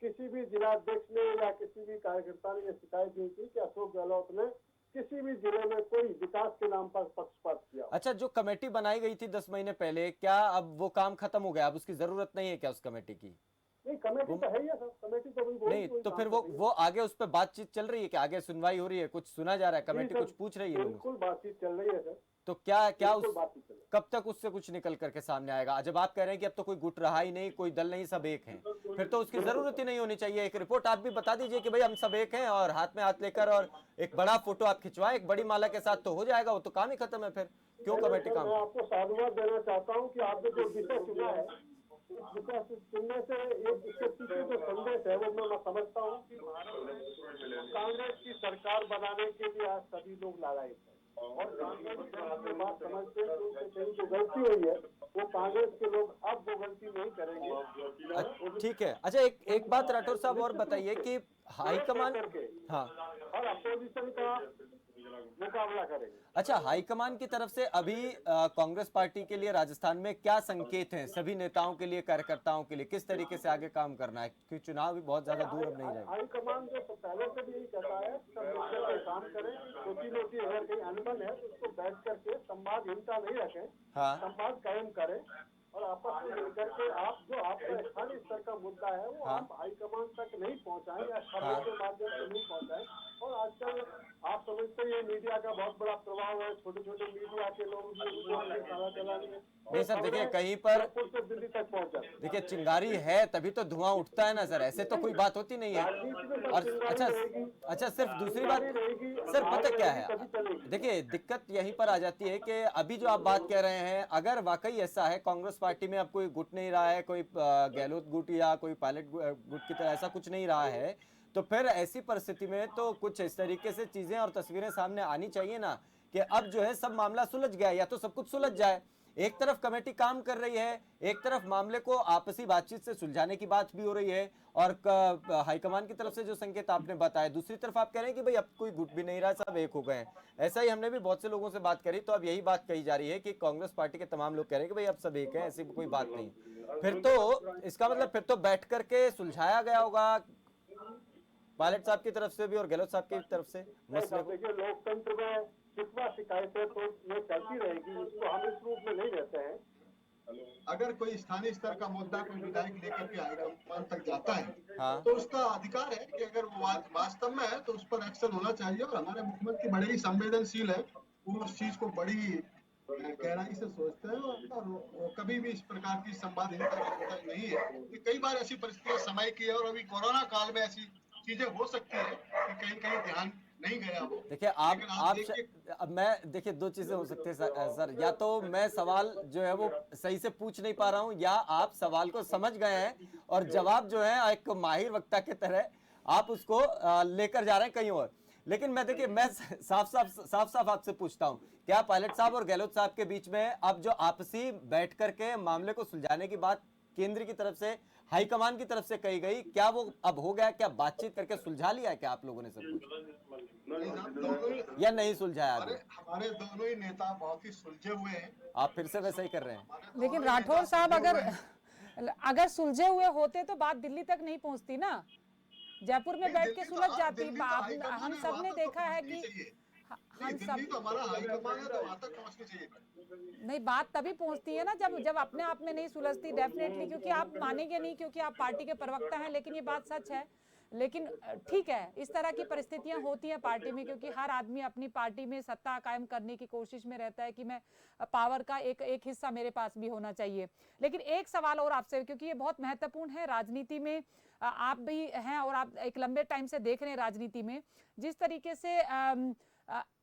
किसी भी जिलाध्यक्ष ने या किसी भी कार्यकर्ता ने ये शिकायत नहीं की कि अशोक गहलोत ने किसी भी जिले में कोई विकास के नाम पर पक्षपात किया। अच्छा, जो कमेटी बनाई गई थी 10 महीने पहले, क्या अब वो काम खत्म हो गया, अब उसकी जरूरत नहीं है क्या उस कमेटी की? नहीं, कमेटी तो है ही है सर, कमेटी तो नहीं, तो फिर वो आगे उस पर बातचीत चल रही है कि आगे सुनवाई हो रही है, कुछ सुना जा रहा है, कमेटी कुछ पूछ रही है? बिल्कुल बातचीत चल रही है सर। तो क्या उस कब तक उससे कुछ निकल करके सामने आएगा? जब आप कह रहे हैं कि अब तो कोई गुट रहा ही नहीं, कोई दल नहीं, सब एक हैं, फिर तो उसकी जरूरत ही नहीं होनी चाहिए। एक रिपोर्ट आप भी बता दीजिए कि भाई हम सब एक हैं और हाथ में हाथ लेकर और एक बड़ा फोटो आप खिंचवाए एक बड़ी माला के साथ तो हो जाएगा, वो तो काम ही खत्म है। फिर क्यों कमेटी काम? मैं आपको साधुवाद देना चाहता हूँ कि आपने जो विषय चुना है, विकास चुनने से एक इसके पीछे जो संदेश है वो मैं समझता हूँ कि कांग्रेस की सरकार बनाने के लिए आज सभी लोग लालायित हैं और कांग्रेस की बात समझते हैं कि कहीं जो गलती हुई है वो कांग्रेस के लोग अब वो गलती नहीं करेंगे। ठीक है। अच्छा, एक बात राठौर साहब और बताइए कि हाईकमान और अपोजिशन का मुकाबला करेंगे। अच्छा, हाईकमान की तरफ से अभी कांग्रेस पार्टी के लिए राजस्थान में क्या संकेत हैं सभी नेताओं के लिए, कार्यकर्ताओं के लिए, किस तरीके से आगे काम करना है, क्योंकि चुनाव भी बहुत ज्यादा दूर अब नहीं रहेगा? हाईकमान जो पहले से भी यही कहता है सब मिलकर के काम करें, छोटी मोटी अगर कहीं अनबन है तो उसको बैठ करके संवादहीनता नहीं रखें, संवाद कायम करें और आपस में मिलकर के आप जो आपका स्थानीय स्तर का मुद्दा है वो आप हाईकमान तक नहीं पहुंचाएं या खबरों के माध्यम से नहीं पहुंचाएं। और आजकल आप समझते हैं मीडिया का बहुत बड़ा प्रभाव है, छोटे छोटे मीडिया के लोग नहीं सर, देखिए कहीं पर दिल्ली तक पहुंचा, देखिए चिंगारी है तभी तो धुआं उठता है ना सर, ऐसे तो कोई बात होती नहीं है। और अच्छा सिर्फ दूसरी बात सर पता क्या है, देखिए दिक्कत यहीं पर आ जाती है कि अभी जो आप बात कह रहे हैं अगर वाकई ऐसा है कांग्रेस पार्टी में अब कोई गुट नहीं रहा है, कोई गहलोत गुट या कोई पायलट गुट की तरह ऐसा कुछ नहीं रहा है, तो फिर ऐसी परिस्थिति में तो कुछ इस तरीके से चीजें और तस्वीरें सामने आनी चाहिए ना कि अब जो है सब मामला सुलझ गया या तो सब कुछ सुलझ जाए। एक तरफ कमेटी काम कर रही है, एक तरफ मामले को आपसी बातचीत से सुलझाने की बात भी हो रही है और हाईकमान की तरफ से जो संकेत आपने बताया, दूसरी तरफ आप कह रहे हैं कि भाई अब कोई गुट भी नहीं रहा, सब एक हो गए हैं। ऐसा ही हमने भी बहुत से लोगों से बात करी तो अब यही बात कही जा रही है कि कांग्रेस पार्टी के तमाम लोग कह रहे हैं कि भाई अब सब एक है, ऐसी कोई बात नहीं। फिर तो इसका मतलब फिर तो बैठ करके सुलझाया गया होगा पायलट साहब की तरफ से भी और गहलोत साहब की तरफ से मसले को। देखिए लोकतंत्र में शिकवा शिकायतें तो ये चलती रहेगी, इसको हम इस रूप में नहीं लेते हैं। अगर कोई स्थानीय स्तर का मुद्दा कोई विधायक लेकर के हाईकमान तक जाता है, हाँ। तो उसका अधिकार है कि अगर वो वास्तव में है तो उस पर एक्शन होना चाहिए। और हमारे मुख्यमंत्री बड़े ही संवेदनशील है, वो उस चीज को बड़ी गहराई से सोचते हैं, और वो कभी भी इस प्रकार की संवादहीनता की नहीं है। कि कई बार ऐसी परिस्थितियां समय की है, और अभी कोरोना काल में ऐसी चीजें हो सकती है कि कहीं कहीं ध्यान नहीं गया हो। देखिए लेकिन आप देखिए, अब मैं देखिए दो चीजें हो सकती है सर, या तो मैं सवाल जो है वो सही से पूछ नहीं पा रहा हूं, या आप सवाल को समझ गए हैं और जवाब जो है एक माहिर वक्ता के तरह आप उसको लेकर जा रहे हैं कहीं और। लेकिन मैं देखिए मैं साफ साफ आपसे पूछता हूं, क्या पायलट साहब और गहलोत साहब के बीच में अब जो आपसी बैठ करके मामले को सुलझाने की बात केंद्र की तरफ से, हाईकमान की तरफ से कही गई, क्या वो अब हो गया? क्या बातचीत करके सुलझा लिया है क्या आप लोगों ने सब कुछ, या नहीं सुलझाया अभी? हमारे दोनों ही नेता बहुत ही सुलझे हुए हैं। आप फिर से वैसा ही कर रहे हैं। लेकिन राठौर साहब अगर सुलझे हुए होते तो बात दिल्ली तक नहीं पहुंचती ना, जयपुर में बैठ के सुलझ जाती। हम सब ने देखा है कि हम सब, दिल्ली तो हमारा हाईकमान है, तो वहां तक पहुंचनी चाहिए। नहीं, बात तभी पहुंचती है ना जब अपने आप में नहीं सुलझती, डेफिनेटली, क्योंकि आप मानेंगे नहीं, क्योंकि आप पार्टी के प्रवक्ता हैं, लेकिन ये बात सच है। लेकिन ठीक है, इस तरह की परिस्थितियां होती हैं पार्टी में, क्योंकि हर आदमी अपनी पार्टी में सत्ता कायम करने की कोशिश में रहता है कि मैं पावर का एक हिस्सा मेरे पास भी होना चाहिए। लेकिन एक सवाल और आपसे, क्योंकि ये बहुत महत्वपूर्ण है राजनीति में, आप भी हैं और आप एक लंबे टाइम से देख रहे हैं राजनीति में, जिस तरीके से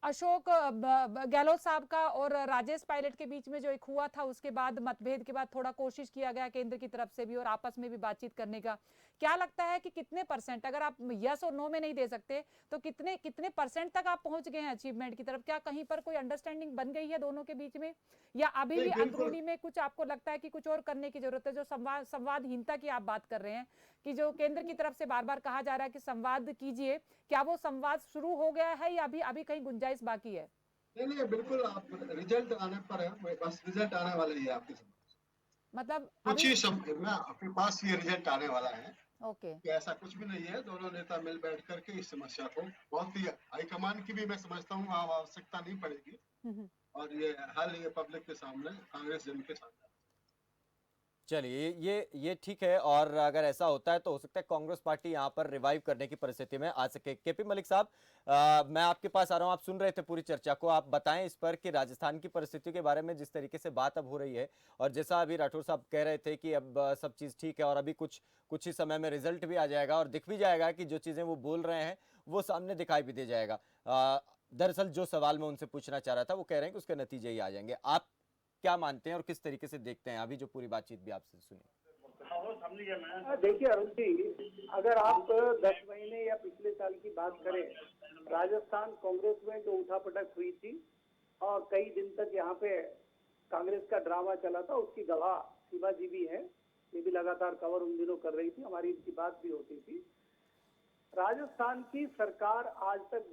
अशोक गहलोत साहब का और राजेश पायलट के बीच में जो एक हुआ था, उसके बाद मतभेद के बाद थोड़ा कोशिश किया गया केंद्र की तरफ से भी और आपस में भी बातचीत करने का, क्या लगता है कि कितने परसेंट, अगर आप यस और नो में नहीं दे सकते तो कितने परसेंट तक आप पहुंच गए हैं अचीवमेंट की तरफ? क्या कहीं पर कोई अंडरस्टैंडिंग बन गई है दोनों के बीच में, या अभी भी अंदरूनी में कुछ आपको लगता है कि कुछ और करने की जरूरत है? जो संवादहीनता की आप बात कर रहे हैं कि जो केंद्र की तरफ से बार बार कहा जा रहा है कि संवाद कीजिए, क्या वो संवाद शुरू हो गया है या अभी कहीं गुंजाइश बाकी है? नहीं, बिल्कुल, आप रिजल्ट आने पर है, बस रिजल्ट आने वाला ही है आपके सामने। मतलब कुछ ही समय में आपके पास ये रिजल्ट आने वाला है। ओके, कि ऐसा कुछ भी नहीं है, दोनों नेता मिल बैठ करके इस समस्या को, बहुत ही हाईकमान की भी मैं समझता हूँ आवश्यकता नहीं पड़ेगी, और ये हल ये पब्लिक के सामने, कांग्रेस जन के सामने। चलिए ये ठीक है, और अगर ऐसा होता है तो हो सकता है कांग्रेस पार्टी यहाँ पर रिवाइव करने की परिस्थिति में आ सके। केपी मलिक साहब, मैं आपके पास आ रहा हूँ, आप सुन रहे थे पूरी चर्चा को, आप बताएं इस पर कि राजस्थान की परिस्थितियों के बारे में जिस तरीके से बात अब हो रही है, और जैसा अभी राठौर साहब कह रहे थे कि अब सब चीज़ ठीक है और अभी कुछ ही समय में रिजल्ट भी आ जाएगा और दिख भी जाएगा कि जो चीज़ें वो बोल रहे हैं वो सामने दिखाई भी दे जाएगा। दरअसल जो सवाल मैं उनसे पूछना चाह रहा था, वो कह रहे हैं कि उसके नतीजे ही आ जाएंगे। आप क्या मानते हैं और किस तरीके से देखते हैं? अभी जो पूरी बातचीत भी आपसे सुनी। देखिए अरुण जी, अगर आप 10 महीने या पिछले साल की बात करें, राजस्थान कांग्रेस में जो उठापटक हुई थी और कई दिन तक यहाँ पे कांग्रेस का ड्रामा चला था, उसकी गवाह शिवा जी भी है। ये भी लगातार कवर उन दिनों कर रही थी, हमारी इनकी बात भी होती थी। राजस्थान की सरकार आज तक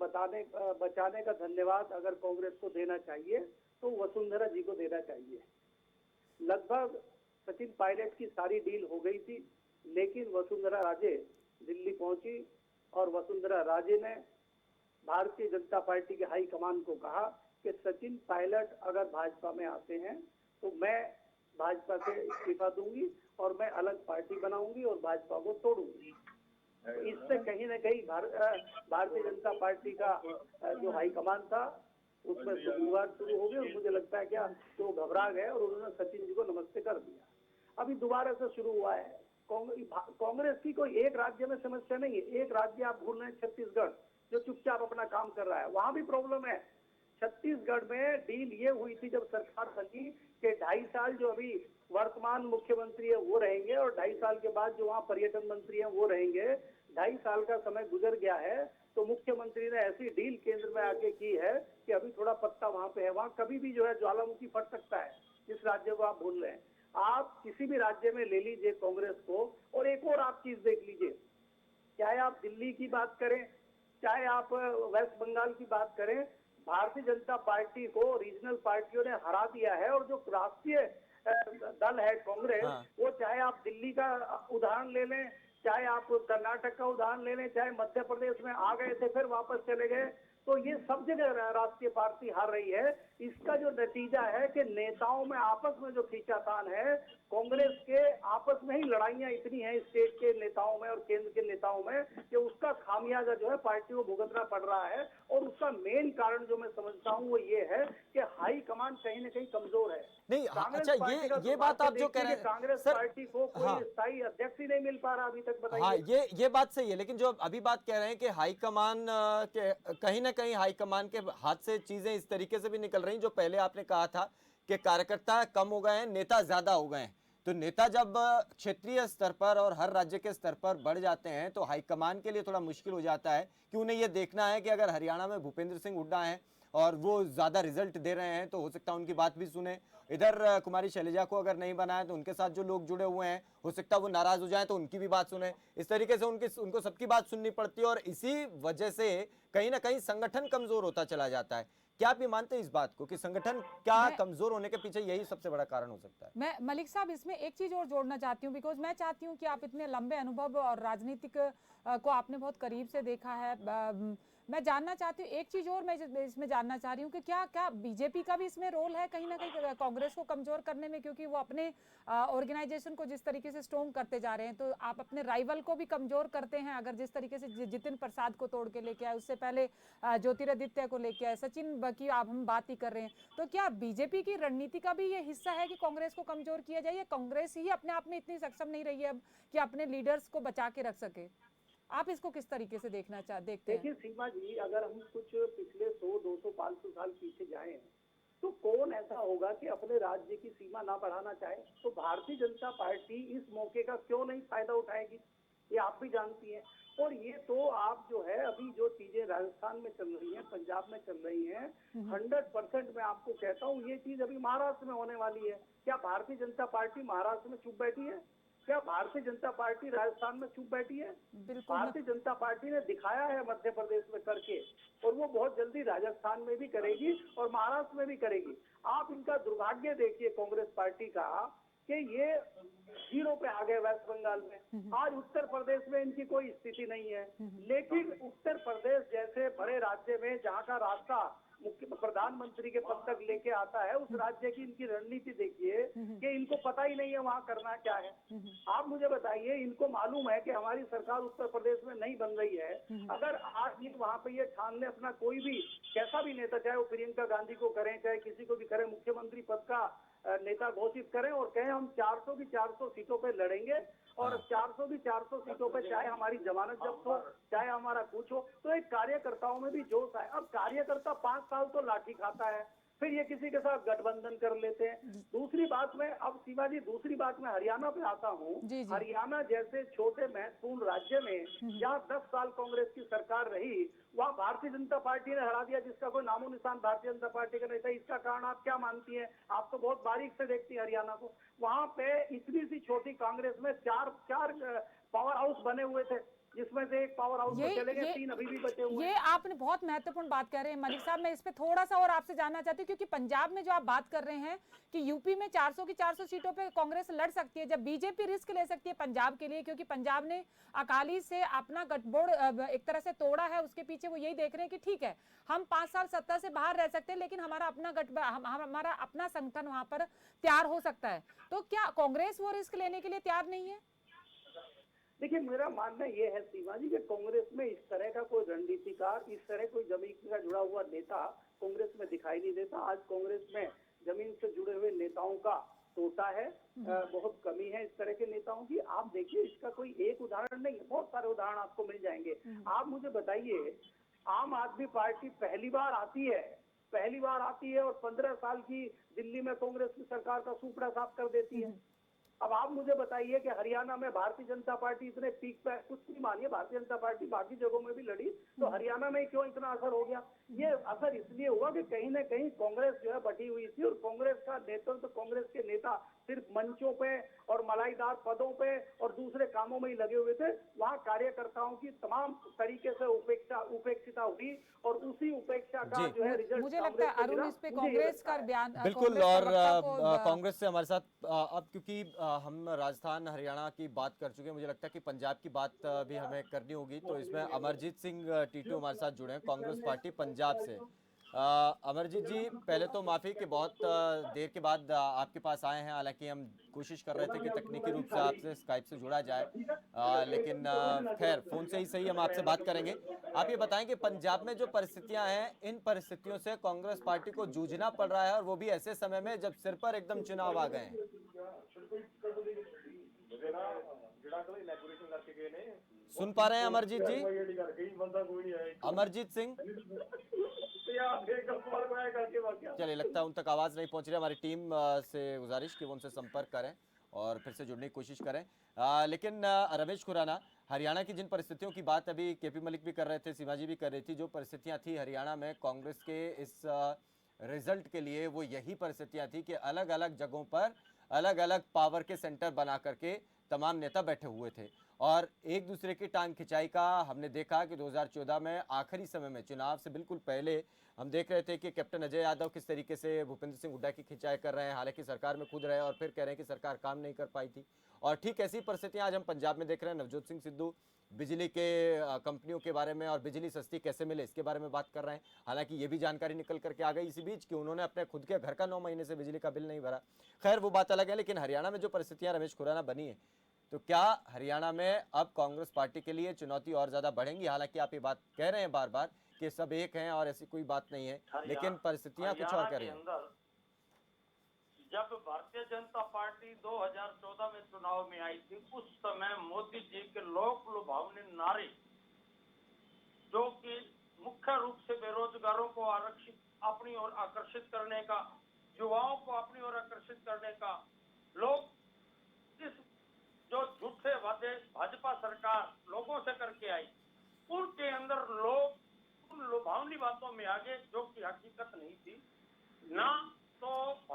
बचाने का धन्यवाद अगर कांग्रेस को देना चाहिए तो वसुंधरा जी को देना चाहिए। लगभग सचिन पायलट की सारी डील हो गई थी, लेकिन वसुंधरा राजे दिल्ली पहुंची और वसुंधरा राजे ने भारतीय जनता पार्टी के हाई कमान को कहा कि सचिन पायलट अगर भाजपा में आते हैं तो मैं भाजपा से इस्तीफा दूंगी और मैं अलग पार्टी बनाऊंगी और भाजपा को तोड़ूंगी। इससे कहीं न कहीं भारतीय जनता पार्टी का जो हाईकमान था उसमें विवाद शुरू हो गया, और मुझे लगता है क्या तो घबरा गए और उन्होंने सचिन जी को नमस्ते कर दिया। अभी दोबारा से शुरू हुआ है। कांग्रेस की कोई एक राज्य में समस्या नहीं है, एक राज्य आप भूल रहे हैं, छत्तीसगढ़, जो चुपचाप अपना काम कर रहा है, वहां भी प्रॉब्लम है। छत्तीसगढ़ में डील ये हुई थी जब सरकार बनी कि 2.5 साल जो अभी वर्तमान मुख्यमंत्री है वो रहेंगे और 2.5 साल के बाद जो वहाँ पर्यटन मंत्री है वो रहेंगे। 2.5 साल का समय गुजर गया है तो मुख्यमंत्री ने ऐसी डील केंद्र में आके की है कि अभी थोड़ा पत्ता वहां पे है, वहां कभी भी जो है ज्वालामुखी फट सकता है, जिस राज्य को आप भूल रहे हैं। आप किसी भी राज्य में ले लीजिए कांग्रेस को, और एक और आप चीज देख लीजिए, चाहे आप दिल्ली की बात करें, चाहे आप वेस्ट बंगाल की बात करें, भारतीय जनता पार्टी को रीजनल पार्टियों ने हरा दिया है। और जो राष्ट्रीय दल है कांग्रेस, वो चाहे आप दिल्ली का उदाहरण ले लें, चाहे आप कर्नाटक का उदाहरण ले लें, चाहे मध्य प्रदेश में आ गए थे फिर वापस चले गए, तो ये सब जगह राष्ट्रीय पार्टी हार रही है। इसका जो नतीजा है कि नेताओं में आपस में जो खींचातान है, कांग्रेस के आपस में ही लड़ाइयां इतनी हैं स्टेट के नेताओं में और केंद्र के नेताओं में कि उसका खामियाजा जो है पार्टी को भुगतना पड़ रहा है। और उसका मेन कारण जो मैं समझता हूँ वो ये है कि हाई कमांड कहीं न कहीं कमजोर है। नहीं, कांग्रेस अच्छा, पार्टी का ये बात आप जो कह रहे हैं कांग्रेस सर, पार्टी को कोई हाँ, स्थायी अध्यक्ष ही नहीं मिल पा रहा अभी तक, बताइए। हाँ, ये बात सही है, लेकिन जो अभी बात कह रहे हैं कि हाईकमान के कहीं ना कहीं हाईकमान के हाथ से चीजें इस तरीके से भी निकल रही, जो पहले आपने कहा था कि कार्यकर्ता कम हो गए हैं, नेता ज्यादा हो गए हैं। तो नेता जब क्षेत्रीय स्तर पर और हर राज्य के स्तर पर बढ़ जाते हैं तो हाईकमान के लिए थोड़ा मुश्किल हो जाता है कि उन्हें यह देखना है कि अगर हरियाणा में भूपेंद्र सिंह हुड्डा हैं और वो ज्यादा रिजल्ट दे रहे हैं तो हो सकता है उनकी बात भी सुने। इधर कुमारी शैलजा को अगर नहीं बनाया तो उनके साथ जो लोग जुड़े हुए हैं हो सकता है वो नाराज हो जाए तो उनकी भी बात सुने। इस तरीके से उनको सबकी बात सुननी पड़ती है और इसी वजह से कहीं ना कहीं संगठन कमजोर होता चला जाता है। क्या आप ये मानते हैं इस बात को कि संगठन क्या कमजोर होने के पीछे यही सबसे बड़ा कारण हो सकता है? मैं मलिक साहब इसमें एक चीज और जोड़ना चाहती हूँ, बिकॉज मैं चाहती हूँ कि आप इतने लंबे अनुभव और राजनीतिक को आपने बहुत करीब से देखा है। मैं जानना चाहती हूँ एक चीज और, मैं इसमें जानना चाह रही हूँ कि क्या बीजेपी का भी इसमें रोल है कहीं ना कहीं कांग्रेस को कमजोर करने में, क्योंकि वो अपने ऑर्गेनाइजेशन को जिस तरीके से स्ट्रॉन्ग करते जा रहे हैं तो आप अपने राइवल को भी कमजोर करते हैं। अगर जिस तरीके से जितिन प्रसाद को तोड़ के लेके आए, उससे पहले ज्योतिरादित्य को लेके आए, सचिन की आप हम बात ही कर रहे हैं, तो क्या बीजेपी की रणनीति का भी ये हिस्सा है कि कांग्रेस को कमजोर किया जाए, या कांग्रेस ही अपने आप में इतनी सक्षम नहीं रही है अब कि अपने लीडर्स को बचा के रख सके? आप इसको किस तरीके से देखते हैं? देखिए सीमा जी, अगर हम कुछ पिछले 100, 200, 500 साल पीछे जाएं तो कौन ऐसा होगा कि अपने राज्य की सीमा ना बढ़ाना चाहे? तो भारतीय जनता पार्टी इस मौके का क्यों नहीं फायदा उठाएगी, ये आप भी जानती हैं। और ये तो आप जो है अभी जो चीजें राजस्थान में चल रही हैं, पंजाब में चल रही हैं, 100% मैं आपको कहता हूँ ये चीज अभी महाराष्ट्र में होने वाली है। क्या भारतीय जनता पार्टी महाराष्ट्र में चुप बैठी है? क्या भारतीय जनता पार्टी राजस्थान में चुप बैठी है? भारतीय जनता पार्टी ने दिखाया है मध्य प्रदेश में करके, और वो बहुत जल्दी राजस्थान में भी करेगी और महाराष्ट्र में भी करेगी। आप इनका दुर्भाग्य देखिए कांग्रेस पार्टी का कि ये 0 पे आ गए वेस्ट बंगाल में। आज उत्तर प्रदेश में इनकी कोई स्थिति नहीं है, लेकिन उत्तर प्रदेश जैसे बड़े राज्य में जहाँ का रास्ता मुख्य प्रधानमंत्री के पद तक लेके आता है, उस राज्य की इनकी रणनीति देखिए कि इनको पता ही नहीं है वहाँ करना क्या है। आप मुझे बताइए, इनको मालूम है कि हमारी सरकार उत्तर प्रदेश में नहीं बन रही है, अगर आज ये वहाँ पे ये ठान ले अपना कोई भी कैसा भी नेता, चाहे वो प्रियंका गांधी को करें चाहे किसी को भी करें, मुख्यमंत्री पद का नेता घोषित करें और कहें हम 400 की 400 सीटों पे लड़ेंगे और 400 की 400 सीटों पे चाहे हमारी जमानत जब्त हो चाहे हमारा कुछ हो, तो एक कार्यकर्ताओं में भी जोश आए। अब कार्यकर्ता 5 साल तो लाठी खाता है, फिर ये किसी के साथ गठबंधन कर लेते हैं। दूसरी बात में अब सीमा जी, दूसरी बात में हरियाणा पे आता हूँ। हरियाणा जैसे छोटे महत्वपूर्ण राज्य में जहाँ 10 साल कांग्रेस की सरकार रही, वहाँ भारतीय जनता पार्टी ने हरा दिया, जिसका कोई नामो निशान भारतीय जनता पार्टी का नहीं था। इसका कारण आप क्या मानती हैं? आप तो बहुत बारीक से देखती हैं हरियाणा को। वहाँ पे इतनी सी छोटी कांग्रेस में चार पावर हाउस बने हुए थे, जिसमें से एक पावर हाउस में चले गए, 3 अभी भी बचे हुए हैं। ये आपने बहुत महत्वपूर्ण बात कह रहे हैं मलिक साहब। मैं इस पे थोड़ा सा और आपसे जानना चाहती हूँ, क्योंकि पंजाब में जो आप बात कर रहे हैं कि यूपी में 400 की 400 सीटों पे कांग्रेस लड़ सकती है, जब बीजेपी रिस्क ले सकती है पंजाब के लिए, क्योंकि पंजाब ने अकाली से अपना गठबोड़ एक तरह से तोड़ा है, उसके पीछे वो यही देख रहे हैं कि ठीक है हम 5 साल सत्ता से बाहर रह सकते हैं लेकिन हमारा अपना संगठन वहां पर तैयार हो सकता है। तो क्या कांग्रेस वो रिस्क लेने के लिए तैयार नहीं है? देखिए, मेरा मानना ये है सीमा जी कि कांग्रेस में इस तरह का कोई रणनीतिकार, इस तरह कोई जमीन का जुड़ा हुआ नेता कांग्रेस में दिखाई नहीं देता। आज कांग्रेस में जमीन से जुड़े हुए नेताओं का टोटा है, बहुत कमी है इस तरह के नेताओं की। आप देखिए, इसका कोई एक उदाहरण नहीं है, बहुत सारे उदाहरण आपको मिल जाएंगे। आप मुझे बताइए, आम आदमी पार्टी पहली बार आती है और 15 साल की दिल्ली में कांग्रेस की सरकार का सुपड़ा साफ कर देती है। अब आप मुझे बताइए कि हरियाणा में भारतीय जनता पार्टी इतने पीक पे, कुछ नहीं मानिए भारतीय जनता पार्टी बाकी जगहों में भी लड़ी, तो हरियाणा में क्यों इतना असर हो गया? ये असर इसलिए हुआ कि कहीं ना कहीं कांग्रेस जो है बटी हुई थी और कांग्रेस का नेतृत्व, कांग्रेस के नेता सिर्फ मंचों पे और मलाईदार पदों पे और दूसरे कामों में ही लगे हुए थे। वहाँ कार्यकर्ताओं की तमाम तरीके से उपेक्षिता हुई और उसी उपेक्षा का जी। जो है रिजल्ट मुझे लगता है अरुण इस पे कांग्रेस का बयान बिल्कुल। कांग्रेस और प्रवक्ता को कांग्रेस से हमारे साथ अब क्योंकि हम राजस्थान हरियाणा की बात कर चुके हैं, मुझे लगता है कि पंजाब की बात भी हमें करनी होगी। तो इसमें अमरजीत सिंह टीटू हमारे साथ जुड़े हैं, कांग्रेस पार्टी पंजाब से। अमरजीत जी, पहले तो माफ़ी कि बहुत देर के बाद आपके पास आए हैं। हालांकि हम कोशिश कर रहे थे कि तकनीकी रूप से आपसे स्काइप से जुड़ा जाए, लेकिन खैर फ़ोन से ही सही हम आपसे बात करेंगे। आप ये बताएं कि पंजाब में जो परिस्थितियां हैं, इन परिस्थितियों से कांग्रेस पार्टी को जूझना पड़ रहा है, और वो भी ऐसे समय में जब सिर पर एकदम चुनाव आ गए हैं। सुन पा रहे हैं अमरजीत जी? अमरजीत सिंह, चलिए लगता है उन तक आवाज नहीं पहुंच रही। हमारी टीम से गुजारिश कि वो उनसे संपर्क करें और फिर से जुड़ने की कोशिश करें। लेकिन रमेश खुराना, हरियाणा की जिन परिस्थितियों की बात अभी केपी मलिक भी कर रहे थे, सीमा जी भी कर रही थी, जो परिस्थितियां थी हरियाणा में कांग्रेस के इस रिजल्ट के लिए, वो यही परिस्थितियां थी कि अलग अलग जगहों पर अलग अलग पावर के सेंटर बना करके तमाम नेता बैठे हुए थे और एक दूसरे की टांग खिंचाई का हमने देखा कि 2014 में आखिरी समय में, चुनाव से बिल्कुल पहले, हम देख रहे थे कि कैप्टन अजय यादव किस तरीके से भूपेंद्र सिंह हुड्डा की खिंचाई कर रहे हैं, हालांकि सरकार में खुद रहे और फिर कह रहे हैं कि सरकार काम नहीं कर पाई थी। और ठीक ऐसी परिस्थितियां आज हम पंजाब में देख रहे हैं। नवजोत सिंह सिद्धू बिजली के कंपनियों के बारे में और बिजली सस्ती कैसे मिले इसके बारे में बात कर रहे हैं। हालांकि ये भी जानकारी निकल करके आ गई इसी बीच कि उन्होंने अपने खुद के घर का 9 महीने से बिजली का बिल नहीं भरा। खैर वो बात अलग है, लेकिन हरियाणा में जो परिस्थितियां रमेश खुराना बनी है, तो क्या हरियाणा में अब कांग्रेस पार्टी के लिए चुनौती और ज्यादा बढ़ेंगी? हालांकि आप ये बात कह रहे हैं बार बार कि सब एक हैं और ऐसी कोई बात नहीं है, लेकिन परिस्थितियां कुछ और कह रही हैं। जब भारतीय जनता पार्टी 2014 में चुनाव में आई थी, उस समय मोदी जी के लोक लुभावनी नारे, जो कि मुख्य रूप से बेरोजगारों को आरक्षित अपनी ओर आकर्षित करने का, युवाओं को अपनी ओर आकर्षित करने का, लोग इस जो झूठे वादे भाजपा सरकार लोगों से करके आई, उनके अंदर लोग उन लुभावनी बातों में आगे, जो कि हकीकत नहीं थी ना। तो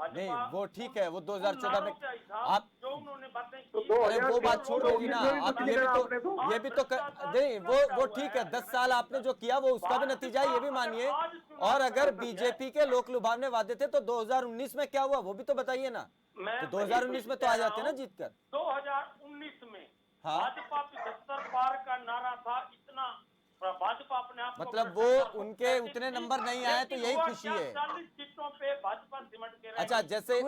नहीं वो ठीक है, वो 2014 में आप जो उन्होंने बातें की, अरे वो बात छोड़ दीजिए ना। आप ये भी तो नहीं, वो ठीक है, 10 साल आपने जो किया वो उसका भी नतीजा ये भी मानिए। और अगर बीजेपी के लोक लुभावने वादे थे तो 2019 में क्या हुआ वो भी तो बताइए ना। तो 2019 में तो आ जाते ना जीत कर। 2019 में हाँ, भाजपा 75 पार का नारा था, इतना भाजपा अपने आप मतलब वो उनके उतने नंबर नहीं आए तो यही खुशी है। 40 सीटों पे भाजपा सिमट के रही। अच्छा, जैसे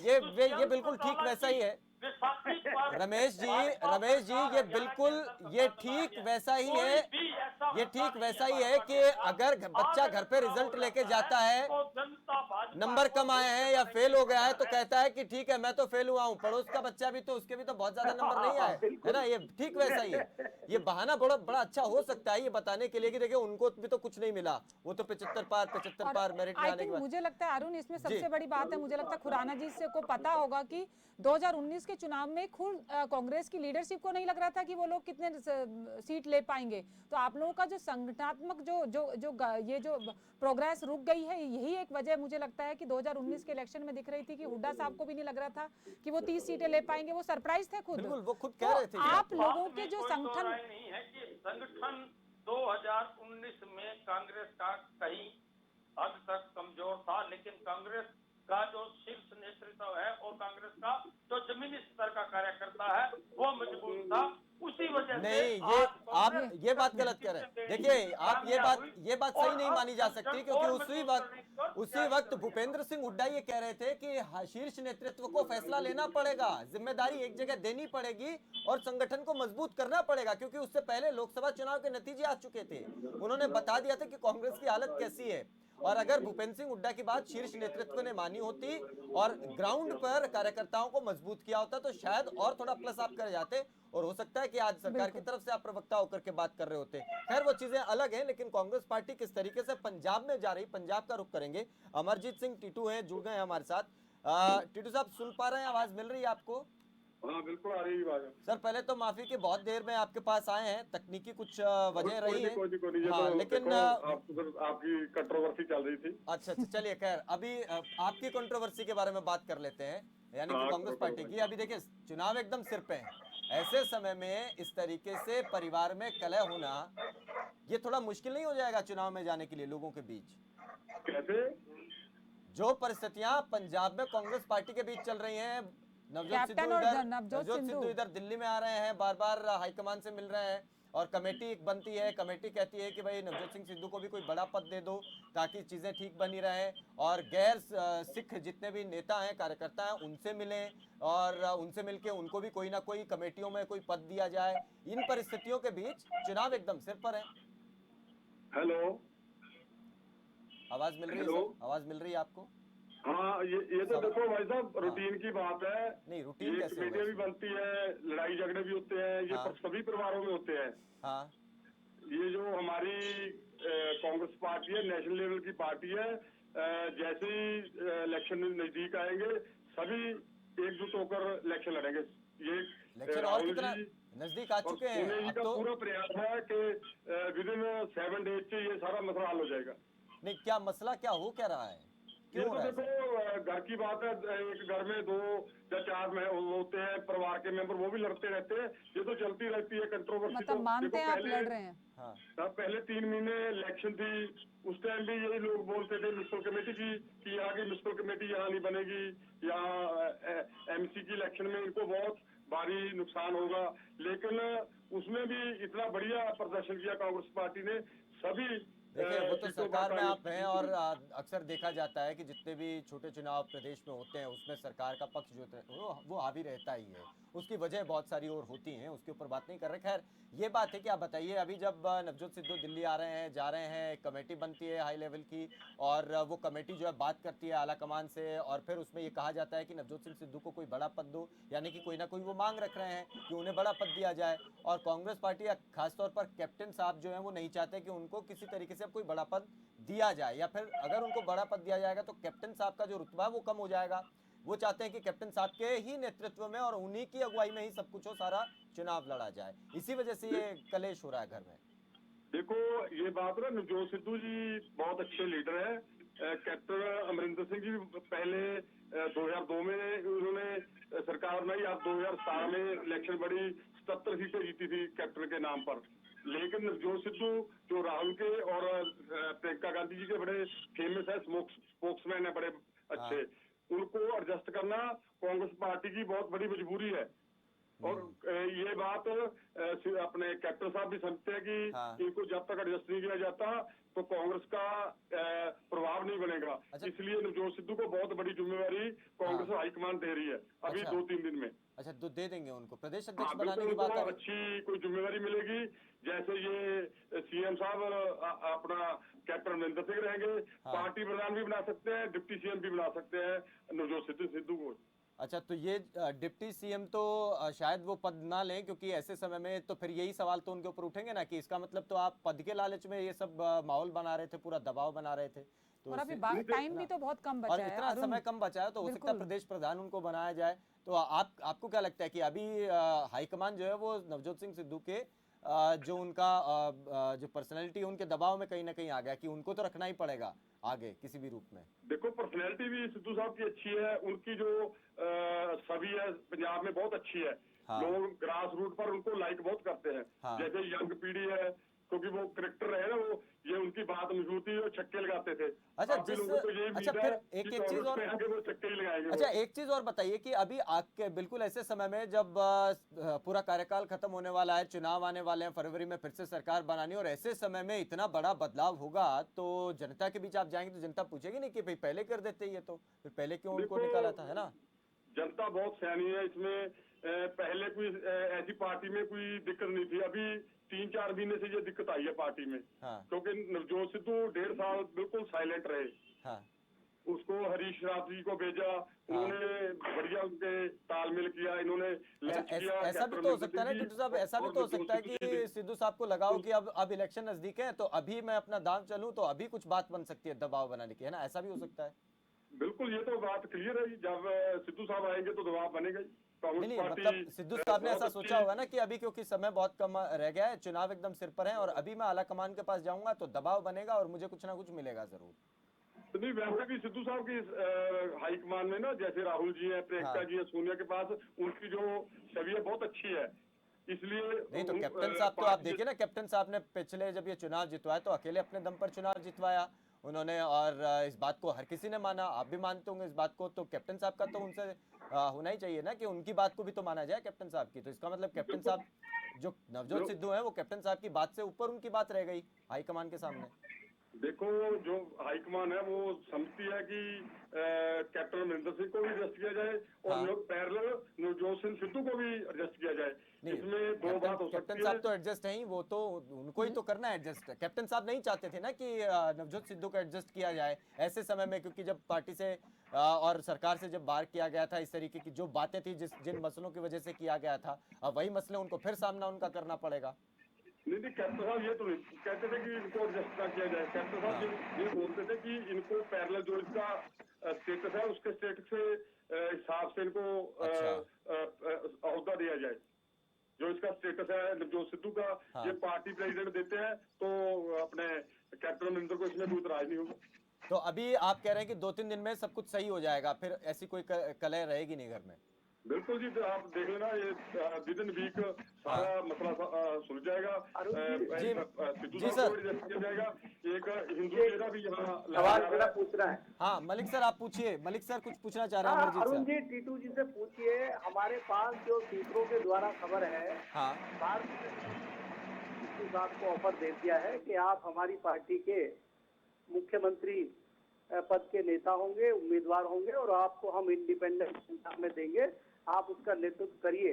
ये बिल्कुल ठीक वैसा ही है रमेश जी, ये बिल्कुल ये ठीक वैसा ही है। ये ठीक वैसा ही है कि अगर बच्चा घर पे रिजल्ट लेके जाता है, नंबर कम आए हैं या फेल हो गया है, तो कहता है कि ठीक है मैं तो फेल हुआ हूँ, पड़ोस का बच्चा भी तो, उसके भी तो बहुत ज्यादा नंबर नहीं आए, है ना। ये ठीक वैसा ही है। ये बहाना बड़ा अच्छा हो सकता है ये बताने के लिए कि देखिए उनको भी तो कुछ नहीं मिला, वो तो 75 पार मेरिट में आने के बाद। मुझे लगता है अरुण इसमें सबसे बड़ी बात है, मुझे लगता है खुराना जी से को पता होगा कि 2019 के चुनाव में खुद कांग्रेस की लीडरशिप को नहीं लग रहा था कि वो लोग कितने सीट ले पाएंगे। तो आप लोगों का जो संगठनात्मक ये जो प्रोग्रेस रुक गई है, यही एक वजह मुझे लगता है कि 2019 के इलेक्शन में दिख रही थी कि हुड्डा साहब को भी नहीं लग रहा था कि वो 30 सीटें ले पाएंगे। वो सरप्राइज थे खुद, बिल्कुल वो खुद कह रहे थे। आप लोगों के जो संगठन नहीं है कि संगठन 2019 में कांग्रेस का कहीं हद तक कमजोर था, लेकिन कांग्रेस का जो शीर्ष नेतृत्व है और कांग्रेस का जो जमीनी स्तर का कार्यकर्ता है वो मजबूत था। उसी वजह से नहीं, ये आप ये बात गलत कर रहे हैं। देखिए आप ये बात सही नहीं मानी जा सकती, क्योंकि उसी वक्त भूपेंद्र सिंह हुड्डा ये कह रहे थे कि शीर्ष नेतृत्व को फैसला लेना पड़ेगा, जिम्मेदारी एक जगह देनी पड़ेगी और संगठन को मजबूत करना पड़ेगा, क्योंकि उससे पहले लोकसभा चुनाव के नतीजे आ चुके थे। उन्होंने बता दिया था कि कांग्रेस की हालत कैसी है, और अगर भूपेंद्र सिंह हुड्डा की बात शीर्ष नेतृत्व ने मानी होती और ग्राउंड पर कार्यकर्ताओं को मजबूत किया होता तो शायद और थोड़ा प्लस आप कर जाते, और हो सकता है कि आज सरकार की तरफ से आप प्रवक्ता होकर के बात कर रहे होते। खैर वो चीजें अलग हैं, लेकिन कांग्रेस पार्टी किस तरीके से पंजाब में जा रही, पंजाब का रुख करेंगे। अमरजीत सिंह टीटू हैं, जुड़ गए हैं हमारे साथ। टीटू साहब सुन पा रहे हैं, आवाज मिल रही है आपको? हाँ बिल्कुल आ रही है। सर पहले तो माफी कि बहुत देर में आपके पास आए हैं, तकनीकी कुछ वजह रही है। हाँ, लेकिन आपकी कंट्रोवर्सी चल रही थी। अच्छा चलिए, खैर अभी आपकी कंट्रोवर्सी के बारे में बात कर लेते हैं। यानी कि हाँ, कांग्रेस पार्टी की। अभी देखिए चुनाव एकदम सिर पे है, ऐसे समय में इस तरीके से परिवार में कलह होना, ये थोड़ा मुश्किल नहीं हो जाएगा चुनाव में जाने के लिए लोगों के बीच? कैसे? जो परिस्थितियां पंजाब में कांग्रेस पार्टी के बीच चल रही हैं, कैप्टन और नवजोत सिद्धू इधर दिल्ली में आ रहे हैं, बार बार हाईकमान से मिल रहे हैं, और कमेटी एक बनती है, कमेटी कहती है कि भाई नवजोत सिंह सिद्धू को भी कोई बड़ा पद दे दो ताकि चीजें ठीक बनी रहे, और गैर सिख जितने भी नेता हैं, कार्यकर्ता हैं, उनसे मिलें और उनसे मिलके उनको भी कोई ना कोई कमेटियों में कोई पद दिया जाए। इन परिस्थितियों के बीच चुनाव एकदम सिर पर है। हेलो, आवाज मिल रही है हेलो। सर? आवाज मिल रही है आपको? हाँ, ये तो सब- देखो भाई साहब, हाँ। रूटीन की बात है। नहीं, रूटीन ये कैसे होगा कमेटियां भी इसमें? बनती है, लड़ाई झगड़े भी होते हैं, ये हाँ। सभी परिवारों में होते हैं। हाँ ये जो हमारी कांग्रेस पार्टी है, नेशनल लेवल की पार्टी है, जैसे ही इलेक्शन नजदीक आएंगे सभी एकजुट होकर इलेक्शन लड़ेंगे। ये इलेक्शन और राहुल कितना जी नजदीक आ और चुके हैं सोनिया जी अब का तो। पूरा प्रयास है कि विद इन 7 डेज से ये सारा मसला हल हो जाएगा। नहीं, क्या मसला क्या हो क्या रहा है, ये क्यों हो तो रहा है ऐसा? देखो घर की बात है, एक घर में 2 या 4 में होते हैं परिवार के मेंबर, वो भी लड़ते रहते हैं, ये तो चलती रहती है कंट्रोवर्सी। मतलब मानते हैं आप लड़ रहे हैं? हाँ पहले 3 महीने इलेक्शन थी, उस टाइम भी यही लोग बोलते थे म्युनिसिपल कमेटी की कि यहाँ की म्युनिसिपल कमेटी यहाँ नहीं बनेगी, यहाँ एमसी की इलेक्शन में इनको बहुत भारी नुकसान होगा, लेकिन उसमें भी इतना बढ़िया प्रदर्शन किया कांग्रेस पार्टी ने। सभी देखिए, वो तो सीटों सरकार पर में आप हैं, और कांग्रेस- अक्सर देखा जाता है कि जितने भी छोटे चुनाव प्रदेश में होते हैं उसमें सरकार का पक्ष जो होता है वो हावी रहता ही है। उसकी वजह बहुत सारी और होती हैं, उसके ऊपर बात नहीं कर रहे। खैर ये बात है कि आप बताइए, अभी जब नवजोत सिद्धू दिल्ली आ रहे हैं, जा रहे हैं, कमेटी बनती है हाई लेवल की, और वो कमेटी जो है बात करती है आला कमान से, और फिर उसमें ये कहा जाता है कि नवजोत सिंह सिद्धू को कोई बड़ा पद दो, यानी कि कोई ना कोई वो मांग रख रहे हैं कि उन्हें बड़ा पद दिया जाए, और कांग्रेस पार्टी खासतौर पर कैप्टन साहब जो हैं वो नहीं चाहते कि उनको किसी तरीके से कोई बड़ा पद दिया जाए, या फिर अगर उनको बड़ा पद दिया जाएगा तो कैप्टन साहब का जो रुतबा है वो कम हो जाएगा। वो चाहते हैं कि कैप्टन साहब के ही नेतृत्व में और उन्हीं की अगुवाई में ही सब कुछ हो, सारा चुनाव लड़ा जाए। इसी वजह से ये कलेश हो रहा है घर में। देखो ये बात ना, नवजोत सिद्धू जी बहुत अच्छे लीडर हैं। कैप्टन अमरिंदर सिंह जी भी पहले 2002 में उन्होंने सरकार बनाई, अब 2017 में इलेक्शन बड़ी 77 सीटें जीती थी कैप्टन के नाम पर। लेकिन नवजोत सिद्धू जो राहुल के और प्रियंका गांधी जी के बड़े फेमस है, स्पोक्समैन है बड़े अच्छे, उनको एडजस्ट करना कांग्रेस पार्टी की बहुत बड़ी मजबूरी है। और ये बात अपने कैप्टन साहब भी समझते हैं कि हाँ। इनको जब तक एडजस्ट नहीं किया जाता तो कांग्रेस का प्रभाव नहीं बनेगा। अच्छा। इसलिए नवजोत सिद्धू को बहुत बड़ी जिम्मेवारी कांग्रेस हाईकमान दे रही है अभी अच्छा। 2-3 दिन में। अच्छा, तो दे देंगे उनको प्रदेश हाँ, अध्यक्ष बनाने बिल्कुल की बात उनको आ रही? अच्छी कोई जिम्मेवारी मिलेगी। जैसे ये सीएम साहब अपना कैप्टन अमरिंदर सिंह रहेंगे, हाँ। पार्टी प्रधान भी बना सकते हैं, डिप्टी सीएम भी बना सकते हैं नवजोत सिद्धू को। अच्छा, तो ये डिप्टी सीएम तो शायद वो पद ना लें, क्योंकि ऐसे समय में तो फिर यही सवाल तो उनके ऊपर उठेंगे ना कि इसका मतलब तो आप पद के लालच में ये सब माहौल बना रहे थे, पूरा दबाव बना रहे थे। तो और अभी इससे- टाइम भी तो बहुत कम और बचा है इतना अरुण। समय कम बचा है, तो हो सकता है बिल्कुल। प्रदेश प्रधान उनको बनाया जाए। तो आपको क्या लगता है कि अभी हाईकमान जो है वो नवजोत सिंह सिद्धू के जो उनका जो पर्सनैलिटी है उनके दबाव में कहीं ना कहीं आ गया कि उनको तो रखना ही पड़ेगा आगे किसी भी रूप में? देखो पर्सनैलिटी भी सिद्धू साहब की अच्छी है, उनकी जो छवि है पंजाब में बहुत अच्छी है। हाँ। लोग ग्रास रूट पर उनको लाइक बहुत करते हैं। हाँ। जैसे यंग पीढ़ी है, क्योंकि वो क्रिकेटर है ना, वो ये उनकी बात मशहूर थी, वो छक्के लगाते थे। अच्छा, अब भी लोगों को यही अच्छा उम्मीद फिर है एक कि चीज कांग्रेस और, में आके वो छक्के ही लगाएंगे। अच्छा एक चीज और बताइए कि अभी आपके बिल्कुल ऐसे समय में जब पूरा कार्यकाल खत्म होने वाला है, चुनाव आने वाले हैं, फरवरी में फिर से सरकार बनानी, और ऐसे समय में इतना बड़ा बदलाव होगा तो जनता के बीच आप जाएंगे तो जनता पूछेगी नहीं कि भाई पहले कर देते ये, तो फिर पहले क्यों उनको देखो, निकाला था, है ना? जनता बहुत सयानी है इसमें। पहले कोई ऐसी पार्टी में कोई दिक्कत नहीं थी, अभी 3-4 महीने से ये दिक्कत आई है पार्टी में। हाँ। क्योंकि नवजोत सिद्धू 1.5 साल बिल्कुल साइलेंट रहे। हाँ। उसको हरीश रावत जी को भेजा, उन्होंने बढ़िया उनके तालमेल किया, इन्होंने अच्छा, लंच किया। ऐसा भी तो हो सकता है ना टिट्टू साहब, ऐसा भी तो हो सकता है कि सिद्धू साहब को लगाओ कि अब इलेक्शन नजदीक है तो अभी मैं अपना दांव चलूं, तो अभी कुछ बात बन सकती है दबाव बनाने की, है ना? ऐसा भी हो सकता है। बिल्कुल, ये तो बात क्लियर है। जब सिद्धू साहब आएंगे तो दबाव बनेगा ही। नहीं कांग्रेस नहीं, पार्टी मतलब सिद्धू साहब ने बहुत ऐसा सोचा अच्छी- होगा ना कि अभी क्योंकि समय बहुत कम रह गया है, चुनाव एकदम सिर पर है, और अभी मैं आला कमान के पास जाऊंगा तो दबाव बनेगा और मुझे कुछ ना कुछ मिलेगा जरूर। तो नहीं, वैसे भी सिद्धू साहब की हाईकमान में ना, जैसे राहुल जी है, प्रियंका जी है, सोनिया के पास उनकी जो छवि है बहुत अच्छी है, इसलिए नहीं तो कैप्टन साहब तो आप देखिए ना, कैप्टन साहब ने पिछले जब ये चुनाव जितवाया तो अकेले अपने दम पर चुनाव जितवाया उन्होंने, और इस बात को हर किसी ने माना, आप भी मानते होंगे इस बात को। तो कैप्टन साहब का तो उनसे होना ही चाहिए ना कि उनकी बात को भी तो माना जाए कैप्टन साहब की। तो इसका मतलब कैप्टन साहब जो नवजोत सिद्धू हैं वो कैप्टन साहब की बात से ऊपर उनकी बात रह गई हाईकमान के सामने। देखो, जो हाईकमान है वो समझती है कि कैप्टन अमरिंदर सिंह को भी एडजस्ट किया जाए और हाँ। पैरेलल नवजोत सिंह सिद्धू को भी एडजस्ट किया जाए। इसमें दो बात हो सकती कैप्टन है। साहब तो एडजस्ट है ही, वो तो उनको ही तो करना है एडजस्ट। कैप्टन साहब नहीं चाहते थे ना कि नवजोत सिद्धू को एडजस्ट किया जाए ऐसे समय में, क्योंकि जब पार्टी से और सरकार से जब बाहर किया गया था, इस तरीके की जो बातें थी जिन मसलों की वजह से किया गया था, अब वही मसले उनको फिर सामना उनका करना पड़ेगा। नहीं, कैप्टन साहब ये तो नहीं कहते थे कि इनको एडजस्ट ना किया जाए। कैप्टन साहब ये बोलते थे कि इनको पैरेलल जो इसका स्टेटस है उसके स्टेटस से हिसाब से इनको ओहदा दिया जाए। जो इसका स्टेटस है नवजोत सिद्धू का, ये पार्टी प्रेसिडेंट देते हैं, तो अपने कैप्टन अमरिंदर को इसमें कोई इतराज नहीं होगा। तो अभी आप कह रहे हैं कि 2-3 दिन में सब कुछ सही हो जाएगा, फिर ऐसी कोई कलह रहेगी नहीं घर में? बिल्कुल जी, तो आप देख लेना, ये विद इन वीक सारा मसला सुलझ जाएगा। जी सर, किया जाएगा। एक हिंदू चेहरा भी यहाँ सवाल मेरा पूछना है। हाँ मलिक सर आप पूछिए। मलिक सर कुछ पूछना चाह रहे हैं अमरजीत अरुण सर। जी, टीटू जी से पूछिए। हमारे पास जो सूत्रों के द्वारा खबर है, हाँ टीटू साहब को ऑफर दे दिया है कि आप हमारी पार्टी के मुख्यमंत्री पद के नेता होंगे, उम्मीदवार होंगे, और आपको हम इंडिपेंडेंट में देंगे, आप उसका नेतृत्व करिए।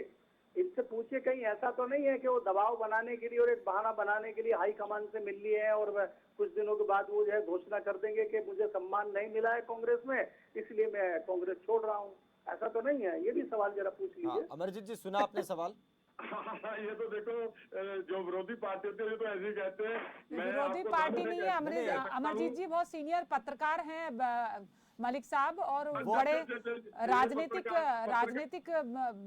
इनसे पूछिए, कहीं ऐसा तो नहीं है कि वो दबाव बनाने के लिए और एक बहाना बनाने के लिए हाईकमान से मिल लिए हैं और कुछ दिनों के बाद वो जो है घोषणा कर देंगे कि मुझे सम्मान नहीं मिला है कांग्रेस में, इसलिए मैं कांग्रेस छोड़ रहा हूँ। ऐसा तो नहीं है? ये भी सवाल जरा पूछ लीजिए। अमरजीत जी सुना आपने सवाल? हाँ, ये तो देखो, जो विरोधी पार्टी होती है ये तो ऐसे ही कहते हैं। विरोधी पार्टी नहीं है अमरजीत जी, बहुत सीनियर पत्रकार हैं मलिक साहब, और बड़े राजनीतिक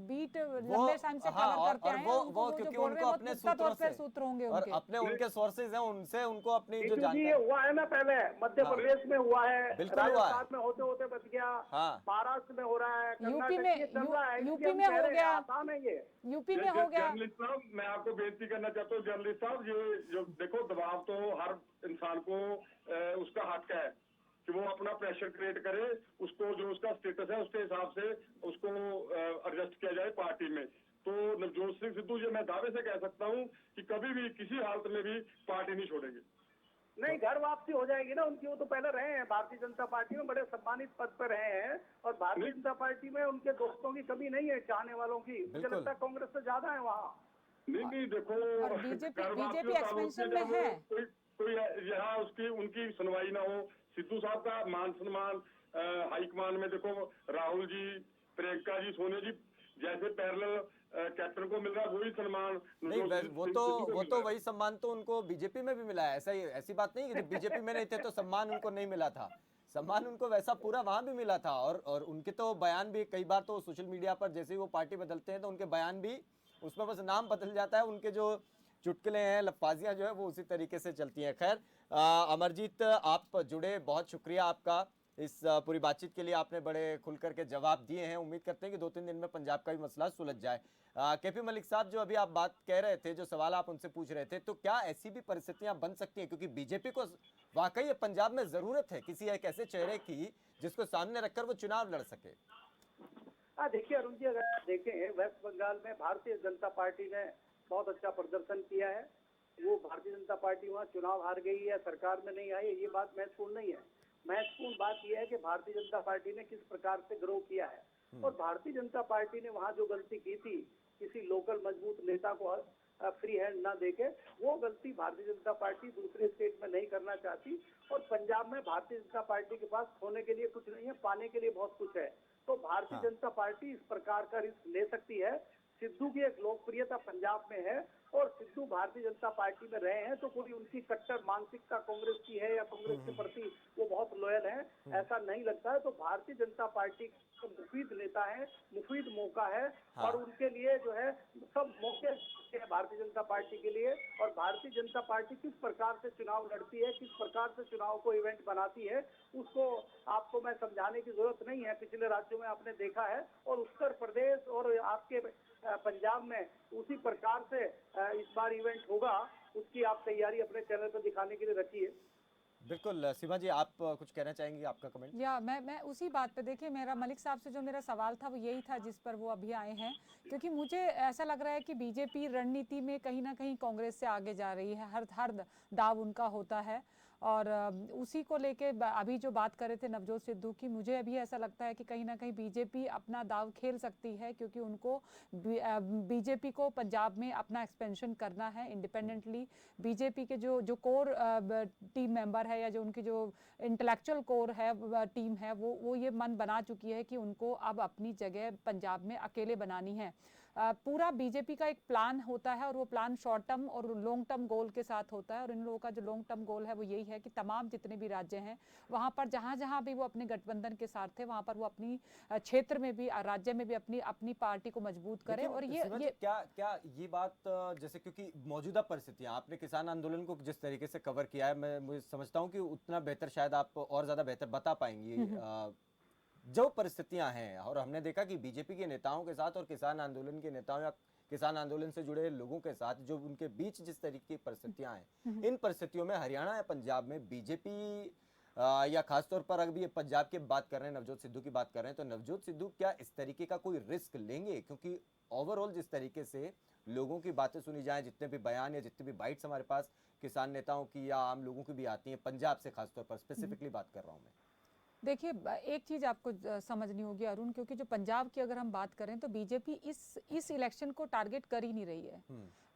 बीट लंबे टाइम से कवर करते हैं। वो क्योंकि उनको अपने सूत्र होंगे और अपने उनके सोर्सेज हैं, उनसे उनको अपनी जो जानकारी हुआ है ना, पहले मध्य प्रदेश में हुआ है, राजस्थान में होते होते बच गया, महाराष्ट्र में हो रहा है, यूपी में हो गया, आसाम है, ये यूपी में हो गया। जर्नलिस्ट साहब, मैं आपको बेनती करना चाहता हूँ, जर्नलिस्ट साहब, ये जो देखो, दबाव तो हर इंसान को उसका हक है कि वो अपना प्रेशर क्रिएट करे, उसको जो उसका स्टेटस है उसके हिसाब से उसको एडजस्ट किया जाए पार्टी में। तो नवजोत सिंह सिद्धू जी, मैं दावे से कह सकता हूँ कि कभी भी किसी हालत में भी पार्टी नहीं छोड़ेंगे। नहीं, घर वापसी हो जाएगी ना उनकी। वो तो पहले रहे हैं भारतीय जनता पार्टी में, बड़े सम्मानित पद पर रहे हैं, और भारतीय जनता पार्टी में उनके दोस्तों की कमी नहीं है, चाहने वालों की। मुझे लगता है कांग्रेस से ज्यादा है वहाँ। नहीं देखो, बीजेपी एक्सपेंशन में है, कोई यहाँ उसकी उनकी सुनवाई ना हो। सिद्धू साहब का मान सम्मान हाईकमान में देखो, राहुल जी, प्रियंका जी, सोनिया जी जैसे पैरेलल कैप्टन को मिल रहा है, वही सम्मान नहीं, वो तो वही सम्मान तो उनको बीजेपी में भी मिला है। ऐसी बात नहीं कि जब बीजेपी में नहीं थे तो सम्मान उनको नहीं मिला था, सम्मान उनको वैसा पूरा वहां भी मिला था। और उनके तो बयान भी कई बार तो सोशल मीडिया पर जैसे ही वो पार्टी बदलते हैं तो उनके बयान भी, उसमें बस नाम बदल जाता है, उनके जो चुटकुले हैं, लफाजियां जो है वो उसी तरीके से चलती हैं। खैर अमरजीत, आप जुड़े, बहुत शुक्रिया आपका इस पूरी बातचीत के लिए। आपने बड़े खुलकर के जवाब दिए हैं। उम्मीद करते हैं कि 2-3 दिन में पंजाब का भी मसला सुलझ जाए। केपी मलिक साहब, जो अभी आप बात कह रहे थे, जो सवाल आप उनसे पूछ रहे थे, तो क्या ऐसी भी परिस्थितियां बन सकती हैं, क्योंकि बीजेपी को वाकई पंजाब में जरूरत है किसी एक ऐसे चेहरे की जिसको सामने रखकर वो चुनाव लड़ सके? देखिए अरुण जी, अगर आप देखें, वेस्ट बंगाल में भारतीय जनता पार्टी ने बहुत अच्छा प्रदर्शन किया है। वो भारतीय जनता पार्टी वहाँ चुनाव हार गई है, सरकार में नहीं आई है, ये बात महत्वपूर्ण नहीं है। महत्वपूर्ण बात यह है कि भारतीय जनता पार्टी ने किस प्रकार से ग्रो किया है, और भारतीय जनता पार्टी ने वहाँ जो गलती की थी, किसी लोकल मजबूत नेता को फ्री हैंड ना देके, वो गलती भारतीय जनता पार्टी दूसरे स्टेट में नहीं करना चाहती। और पंजाब में भारतीय जनता पार्टी के पास खोने के लिए कुछ नहीं है, पाने के लिए बहुत कुछ है। तो भारतीय जनता पार्टी इस प्रकार का रिस्क ले सकती है। सिद्धू की एक लोकप्रियता पंजाब में है, और सिद्धू भारतीय जनता पार्टी में रहे हैं, तो कोई उनकी कट्टर मानसिकता कांग्रेस की है या कांग्रेस के प्रति वो बहुत लॉयल है, ऐसा नहीं लगता है। तो भारतीय जनता पार्टी तो मुफीद नेता है, मुफीद मौका है। हाँ। और उनके लिए जो है सब मौके हैं भारतीय जनता पार्टी के लिए। और भारतीय जनता पार्टी किस प्रकार से चुनाव लड़ती है, किस प्रकार से चुनाव को इवेंट बनाती है, उसको आपको मैं समझाने की जरूरत नहीं है। पिछले राज्यों में आपने देखा है, और उत्तर प्रदेश और आपके पंजाब में उसी प्रकार से इस बार इवेंट होगा। उसकी आप तैयारी अपने चैनल पर दिखाने के लिए रखिए। बिल्कुल सीमा जी, आप कुछ कहना चाहेंगे, आपका कमेंट? या मैं उसी बात पे, देखिए मेरा मलिक साहब से जो मेरा सवाल था वो यही था जिस पर वो अभी आए हैं, क्योंकि मुझे ऐसा लग रहा है कि बीजेपी रणनीति में कहीं ना कहीं कांग्रेस से आगे जा रही है। हर दाव उनका होता है, और उसी को लेके अभी जो बात कर रहे थे नवजोत सिद्धू की, मुझे अभी ऐसा लगता है कि कहीं ना कहीं बीजेपी अपना दाव खेल सकती है, क्योंकि उनको बीजेपी को पंजाब में अपना एक्सपेंशन करना है इंडिपेंडेंटली। बीजेपी के जो कोर टीम मेंबर है, या जो उनकी जो इंटेलेक्चुअल कोर है टीम है, वो ये मन बना चुकी है कि उनको अब अपनी जगह पंजाब में अकेले बनानी है। पूरा बीजेपी का एक प्लान होता है, और वो प्लान शॉर्ट टर्म और लॉन्ग टर्म गोल के साथ होता है। और इन लोगों का जो लॉन्ग टर्म गोल है वो यही है कि तमाम जितने भी राज्य हैं वहाँ पर जहाँ जहाँ भी वो अपने गठबंधन के साथ थे, वहाँ पर वो अपनी क्षेत्र में भी, राज्य में भी अपनी पार्टी को मजबूत करें। लेकिन और सीमा जी, ये क्या ये बात जैसे, क्योंकि मौजूदा परिस्थितियां, आपने किसान आंदोलन को जिस तरीके से कवर किया है, मैं मुझे समझता हूं कि उतना बेहतर शायद आप और ज्यादा बेहतर बता पाएंगी। जो परिस्थितियां हैं, और हमने देखा कि बीजेपी के नेताओं के साथ और किसान आंदोलन के नेताओं या किसान आंदोलन से जुड़े लोगों के साथ जो उनके बीच जिस तरीके की परिस्थितियां हैं, इन परिस्थितियों में हरियाणा या पंजाब में बीजेपी या खासतौर पर अभी ये पंजाब की बात कर रहे हैं, नवजोत सिद्धू की बात कर रहे हैं, तो नवजोत सिद्धू क्या इस तरीके का कोई रिस्क लेंगे? क्योंकि ओवरऑल जिस तरीके से लोगों की बातें सुनी जाएं, जितने भी बयान या जितने भी बाइट्स हमारे पास किसान नेताओं की या आम लोगों की भी आती हैं, पंजाब से खासतौर पर स्पेसिफिकली बात कर रहा हूं मैं। देखिए, एक चीज आपको समझनी होगी अरुण, क्योंकि जो पंजाब की अगर हम बात करें तो बीजेपी इस इलेक्शन को टारगेट कर ही नहीं रही है।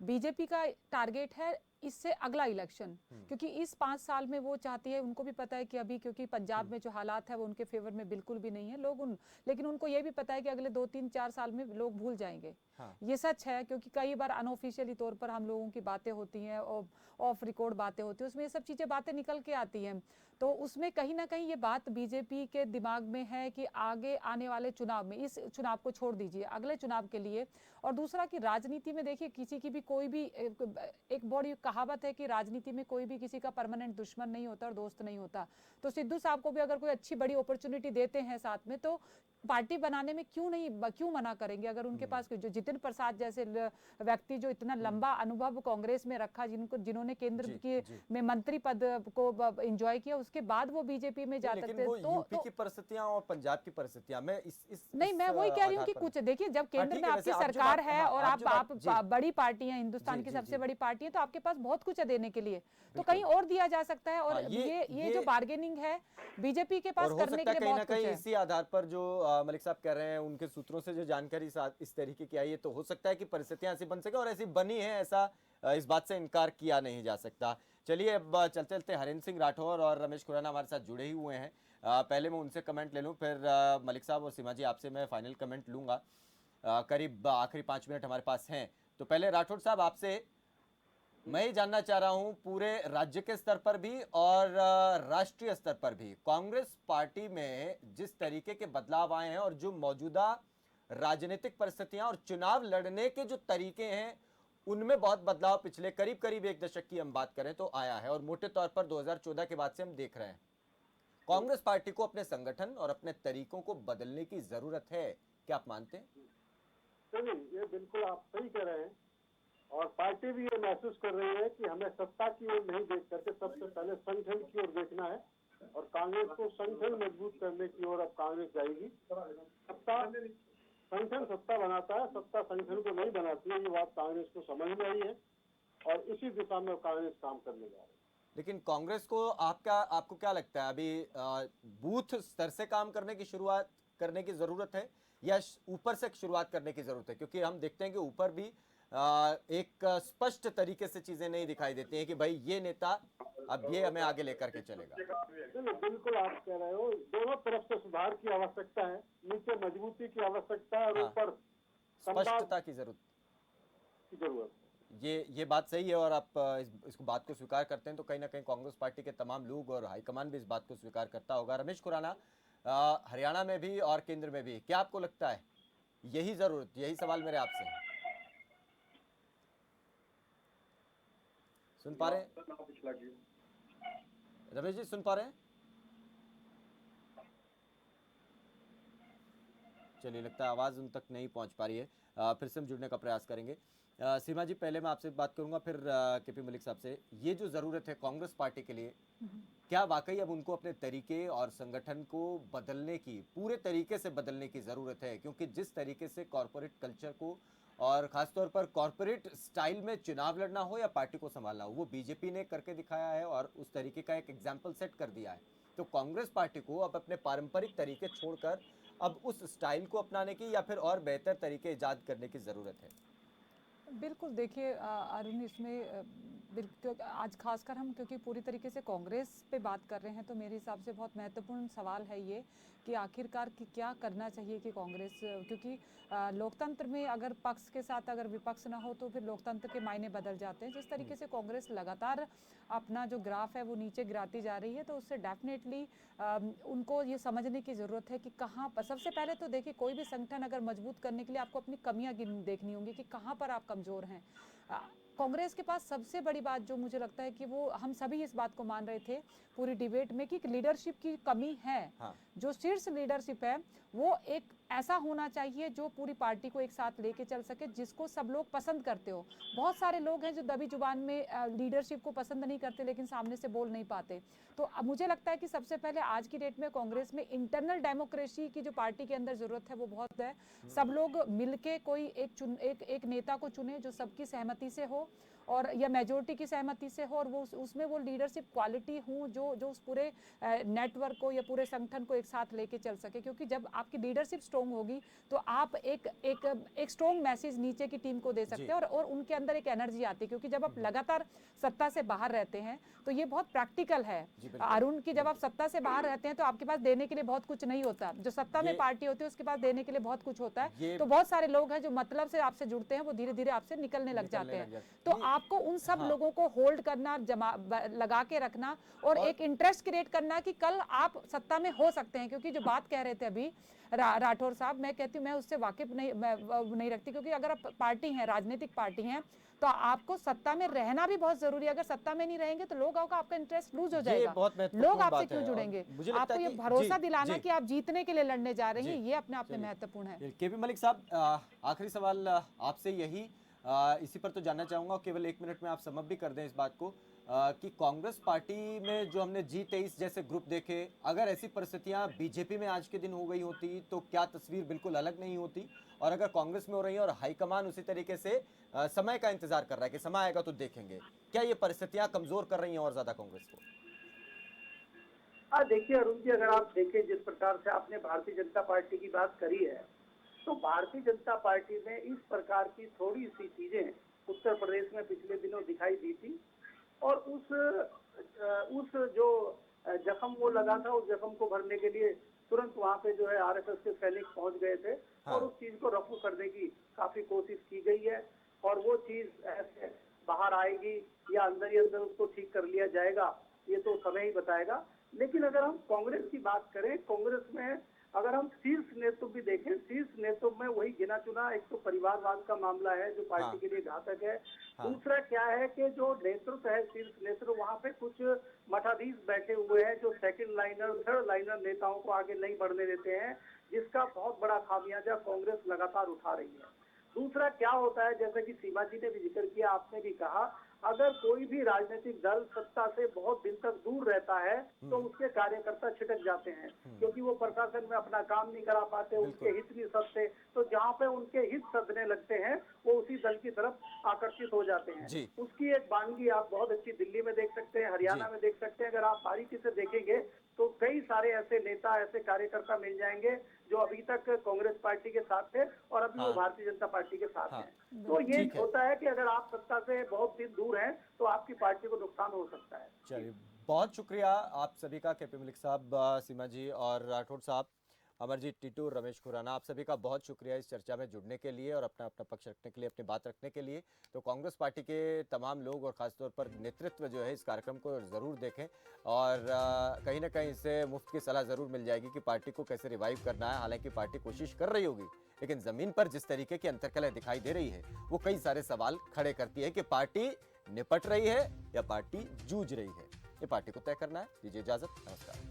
बीजेपी का टारगेट है इससे अगला इलेक्शन, क्योंकि इस 5 साल में वो चाहती है, उनको भी पता है कि अभी क्योंकि पंजाब में जो हालात है वो उनके फेवर में बिल्कुल भी नहीं है, लेकिन उनको ये भी पता है कि अगले 2-3-4 साल में लोग भूल जाएंगे। हाँ। ये सच है, क्योंकि कई बार अनऑफिशियली तौर पर हम लोगों की बातें होती हैं, ऑफ रिकॉर्ड बातें होती हैं, उसमें ये सब चीजें बातें निकल के आती हैं। तो उसमें कहीं ना कहीं ये बात बीजेपी के दिमाग में है कि आगे आने वाले चुनाव में, इस चुनाव को छोड़ दीजिए, अगले चुनाव के लिए। और दूसरा कि राजनीति में देखिए, किसी की भी कोई भी एक बड़ी कहावत है कि राजनीति में कोई भी किसी का परमानेंट दुश्मन नहीं होता और दोस्त नहीं होता। तो सिद्धू साहब को भी अगर कोई अच्छी बड़ी अपॉर्चुनिटी देते हैं साथ में, तो पार्टी बनाने में क्यों मना करेंगे? अगर उनके पास जो जितिन प्रसाद जैसे व्यक्ति जो इतना लंबा अनुभव कांग्रेस में रखा, जिन्होंने केंद्र में मंत्री पद को एंजॉय किया, उसके बाद वो बीजेपी में जा सकते हैं। तो यूपी की परिस्थितियां और पंजाब की परिस्थितियां, मैं वही कह रही हूँ कि कुछ देखिए, जब केंद्र में आपकी सरकार है और आप बड़ी पार्टी है, हिंदुस्तान की सबसे बड़ी पार्टी है, तो आपके पास बहुत कुछ है देने के लिए, तो कहीं और दिया जा सकता है। और ये जो बार्गेनिंग है बीजेपी के पास करने के लिए बहुत कुछ है। इसी आधार पर जो मलिक साहब कह रहे हैं, उनके सूत्रों से जो जानकारी इस तरीके की आई है, तो हो सकता है कि परिस्थितियां ऐसी बन सके, और ऐसी बनी है, ऐसा इस बात से इनकार किया नहीं जा सकता। चलिए, अब चलते चलते हरेंद्र सिंह राठौर और रमेश खुराना हमारे साथ जुड़े ही हुए हैं। पहले मैं उनसे कमेंट ले लूं, फिर मलिक साहब और सीमा जी आपसे मैं फाइनल कमेंट लूंगा। करीब आखिरी 5 मिनट हमारे पास हैं, तो पहले राठौर साहब आपसे मैं ये जानना चाह रहा हूं, पूरे राज्य के स्तर पर भी और राष्ट्रीय स्तर पर भी कांग्रेस पार्टी में जिस तरीके के बदलाव आए हैं, और जो मौजूदा राजनीतिक परिस्थितियां और चुनाव लड़ने के जो तरीके हैं, उनमें बहुत बदलाव पिछले करीब 1 दशक की हम बात करें तो आया है, और मोटे तौर पर 2014 के बाद से हम देख रहे हैं। कांग्रेस पार्टी को अपने संगठन और अपने तरीकों को बदलने की जरूरत है, क्या आप मानते हैं? नहीं, ये बिल्कुल आप सही कह रहे हैं, और पार्टी भी ये महसूस कर रही है कि हमें सत्ता की ओर नहीं देख करके सबसे पहले संगठन की ओर देखना है, और कांग्रेस को संगठन मजबूत करने की ओर अब कांग्रेस जाएगी। संगठन सत्ता बनाता है, सत्ता संगठन को नहीं बनाती है, ये बात कांग्रेस को समझ में आई है, और इसी दिशा में कांग्रेस काम करने जा रही है। लेकिन कांग्रेस को आपको क्या लगता है, अभी बूथ स्तर से काम करने की शुरुआत करने की जरूरत है, या ऊपर से शुरुआत करने की जरूरत है? क्योंकि हम देखते हैं कि ऊपर भी एक स्पष्ट तरीके से चीजें नहीं दिखाई देती हैं कि भाई ये नेता अब ये हमें आगे लेकर के चलेगा। बिल्कुल आप कह रहे हो, दोनों तरफ से सुधार की आवश्यकता है, नीचे मजबूती की आवश्यकता है, और ऊपर स्पष्टता की जरूरत। ये बात सही है, और आप इसको बात को स्वीकार करते हैं, तो कहीं ना कहीं कांग्रेस पार्टी के तमाम लोग और हाईकमान भी इस बात को स्वीकार करता होगा। रमेश खुराना, हरियाणा में भी और केंद्र में भी, क्या आपको लगता है यही जरूरत, यही सवाल मेरे आपसे है। सुन पा रहे हैं रमेश जी, सुन पा रहे हैं? चलिए, लगता है आवाज उन तक नहीं पहुंच पा रही है। फिर से हम जुड़ने का प्रयास करेंगे। सीमा जी, पहले मैं आपसे बात करूंगा, फिर केपी मलिक साहब से। ये जो जरूरत है कांग्रेस पार्टी के लिए, क्या वाकई अब उनको अपने तरीके और संगठन को बदलने की, पूरे तरीके से बदलने की जरूरत है? क्योंकि जिस तरीके से कॉर्पोरेट कल्चर को और खासतौर पर कॉर्पोरेट स्टाइल में चुनाव लड़ना हो या पार्टी को संभालना हो, वो बीजेपी ने करके दिखाया है और उस तरीके का एक एग्जाम्पल सेट कर दिया है। तो कांग्रेस पार्टी को अब अपने पारंपरिक तरीके छोड़कर अब उस स्टाइल को अपनाने की या फिर और बेहतर तरीके इजाद करने की जरूरत है। बिल्कुल, देखिए अरुण, इसमें आज खासकर हम क्योंकि पूरी तरीके से कांग्रेस पे बात कर रहे हैं, तो मेरे हिसाब से बहुत महत्वपूर्ण सवाल है ये कि आखिरकार कि क्या करना चाहिए कि कांग्रेस, क्योंकि लोकतंत्र में अगर पक्ष के साथ अगर विपक्ष ना हो तो फिर लोकतंत्र के मायने बदल जाते हैं। जिस तरीके से कांग्रेस लगातार अपना जो ग्राफ है वो नीचे गिराती जा रही है, तो उससे डेफिनेटली उनको ये समझने की ज़रूरत है कि कहाँ पर, सबसे पहले तो देखिए कोई भी संगठन अगर मजबूत करने के लिए आपको अपनी कमियां देखनी होंगी कि कहाँ पर आप कमज़ोर हैं। कांग्रेस के पास सबसे बड़ी बात जो मुझे लगता है कि वो, हम सभी इस बात को मान रहे थे पूरी डिबेट में कि लीडरशिप की कमी है। हाँ। जो शीर्ष लीडरशिप है वो एक ऐसा होना चाहिए जो पूरी पार्टी को एक साथ लेके चल सके, जिसको सब लोग पसंद करते हो। बहुत सारे लोग हैं जो दबी जुबान में लीडरशिप को पसंद नहीं करते लेकिन सामने से बोल नहीं पाते। तो अब मुझे लगता है कि सबसे पहले आज की डेट में कांग्रेस में इंटरनल डेमोक्रेसी की जो पार्टी के अंदर जरूरत है वो बहुत है। सब लोग मिलके कोई एक नेता को चुने जो सबकी सहमति से हो और या मेजोरिटी की सहमति से हो, और वो उसमें वो लीडरशिप क्वालिटी हो जो उस पूरे नेटवर्क को या पूरे संगठन को एक साथ लेके चल सके। क्योंकि जब आपकी लीडरशिप स्ट्रॉन्ग होगी तो आप एक स्ट्रॉन्ग मैसेज नीचे की टीम को दे सकते हैं और उनके अंदर एक एनर्जी आती है। क्योंकि जब आप लगातार सत्ता से बाहर रहते हैं तो ये बहुत प्रैक्टिकल है अरुण, की जब आप सत्ता से बाहर रहते हैं तो आपके पास देने के लिए बहुत कुछ नहीं होता। जो सत्ता में पार्टी होती है उसके पास देने के लिए बहुत कुछ होता है। तो बहुत सारे लोग हैं जो मतलब से आपसे जुड़ते हैं, वो धीरे धीरे आपसे निकलने लग जाते हैं। तो आपको उन सब लोगों को होल्ड करना, लगा के रखना और एक इंटरेस्ट क्रिएट करना कि कल आप सत्ता में हो सकते हैं। क्योंकि जो बात कह रहे थे अभी राठौर साहब, मैं कहती हूँ मैं उससे वाकिफ नहीं रखती। क्योंकि अगर आप पार्टी हैं, राजनीतिक पार्टी हैं, तो आपको सत्ता में रहना भी बहुत जरूरी है। अगर सत्ता में नहीं रहेंगे तो लोगों का आपका इंटरेस्ट लूज हो जाएगा। लोग आपसे क्यों जुड़ेंगे? आपको ये भरोसा दिलाना कि आप जीतने के लिए लड़ने जा रहे हैं, ये अपने आप में महत्वपूर्ण है। केपी मलिक साहब, आखिरी सवाल आपसे यही, इसी पर तो जानना चाहूंगा, केवल 1 मिनट में आप समझ भी कर दें इस बात को, कि कांग्रेस पार्टी में जो हमने G23 जैसे ग्रुप देखे, अगर ऐसी परिस्थितियां बीजेपी में आज के दिन हो गई होती तो क्या तस्वीर बिल्कुल अलग नहीं होती? और अगर कांग्रेस में हो रही है और हाईकमान उसी तरीके से समय का इंतजार कर रहा है कि समय आएगा तो देखेंगे, क्या ये परिस्थितियां कमजोर कर रही हैं और ज्यादा कांग्रेस को? देखिए अरुण जी, अगर आप देखें जिस प्रकार से आपने भारतीय जनता पार्टी की बात करी है, तो भारतीय जनता पार्टी में इस प्रकार की थोड़ी सी चीजें उत्तर प्रदेश में पिछले दिनों दिखाई दी थी। और उस जो जख्म वो लगा था, उस जख्म को भरने के लिए तुरंत वहां पे जो है आरएसएस के सैनिक पहुंच गए थे। और उस चीज को रफू करने की काफी कोशिश की गई है। और वो चीज ऐसे बाहर आएगी या अंदर ही अंदर उसको ठीक कर लिया जाएगा, ये तो समय ही बताएगा। लेकिन अगर हम कांग्रेस की बात करें, कांग्रेस में अगर हम शीर्ष नेतृत्व भी देखें, शीर्ष नेतृत्व में वही गिना चुना एक तो परिवारवाद का मामला है जो पार्टी के लिए घातक है। दूसरा क्या है कि जो नेतृत्व है, शीर्ष नेतृत्व, वहाँ पे कुछ मठाधीश बैठे हुए हैं जो सेकंड लाइनर, थर्ड लाइनर नेताओं को आगे नहीं बढ़ने देते हैं, जिसका बहुत बड़ा खामियाजा कांग्रेस लगातार उठा रही है। दूसरा क्या होता है, जैसे कि सीमा जी ने भी जिक्र किया, आपने भी कहा, अगर कोई भी राजनीतिक दल सत्ता से बहुत दिन तक दूर रहता है तो उसके कार्यकर्ता छिटक जाते हैं, क्योंकि वो प्रशासन में अपना काम नहीं करा पाते, उनके हित नहीं सधते। तो जहाँ पे उनके हित सधने लगते हैं वो उसी दल की तरफ आकर्षित हो जाते हैं। उसकी एक वानगी आप बहुत अच्छी दिल्ली में देख सकते हैं, हरियाणा में देख सकते हैं। अगर आप बारीकी से देखेंगे तो कई सारे ऐसे नेता, ऐसे कार्यकर्ता मिल जाएंगे जो अभी तक कांग्रेस पार्टी के साथ थे और अभी वो भारतीय जनता पार्टी के साथ हैं। तो ये होता है कि अगर आप सत्ता से बहुत दिन दूर हैं तो आपकी पार्टी को नुकसान हो सकता है। चलिए, बहुत शुक्रिया आप सभी का, केपी मलिक साहब, सीमा जी और राठौड़ साहब। अमरजीत टीटू, रमेश खुराना, आप सभी का बहुत शुक्रिया इस चर्चा में जुड़ने के लिए और अपना अपना पक्ष रखने के लिए, अपनी बात रखने के लिए। तो कांग्रेस पार्टी के तमाम लोग और खासतौर पर नेतृत्व जो है इस कार्यक्रम को ज़रूर देखें और कहीं ना कहीं इससे मुफ्त की सलाह ज़रूर मिल जाएगी कि पार्टी को कैसे रिवाइव करना है। हालांकि पार्टी कोशिश कर रही होगी, लेकिन ज़मीन पर जिस तरीके की अंतर्कलह दिखाई दे रही है वो कई सारे सवाल खड़े करती है कि पार्टी निपट रही है या पार्टी जूझ रही है। ये पार्टी को तय करना है। दीजिए इजाजत, नमस्कार।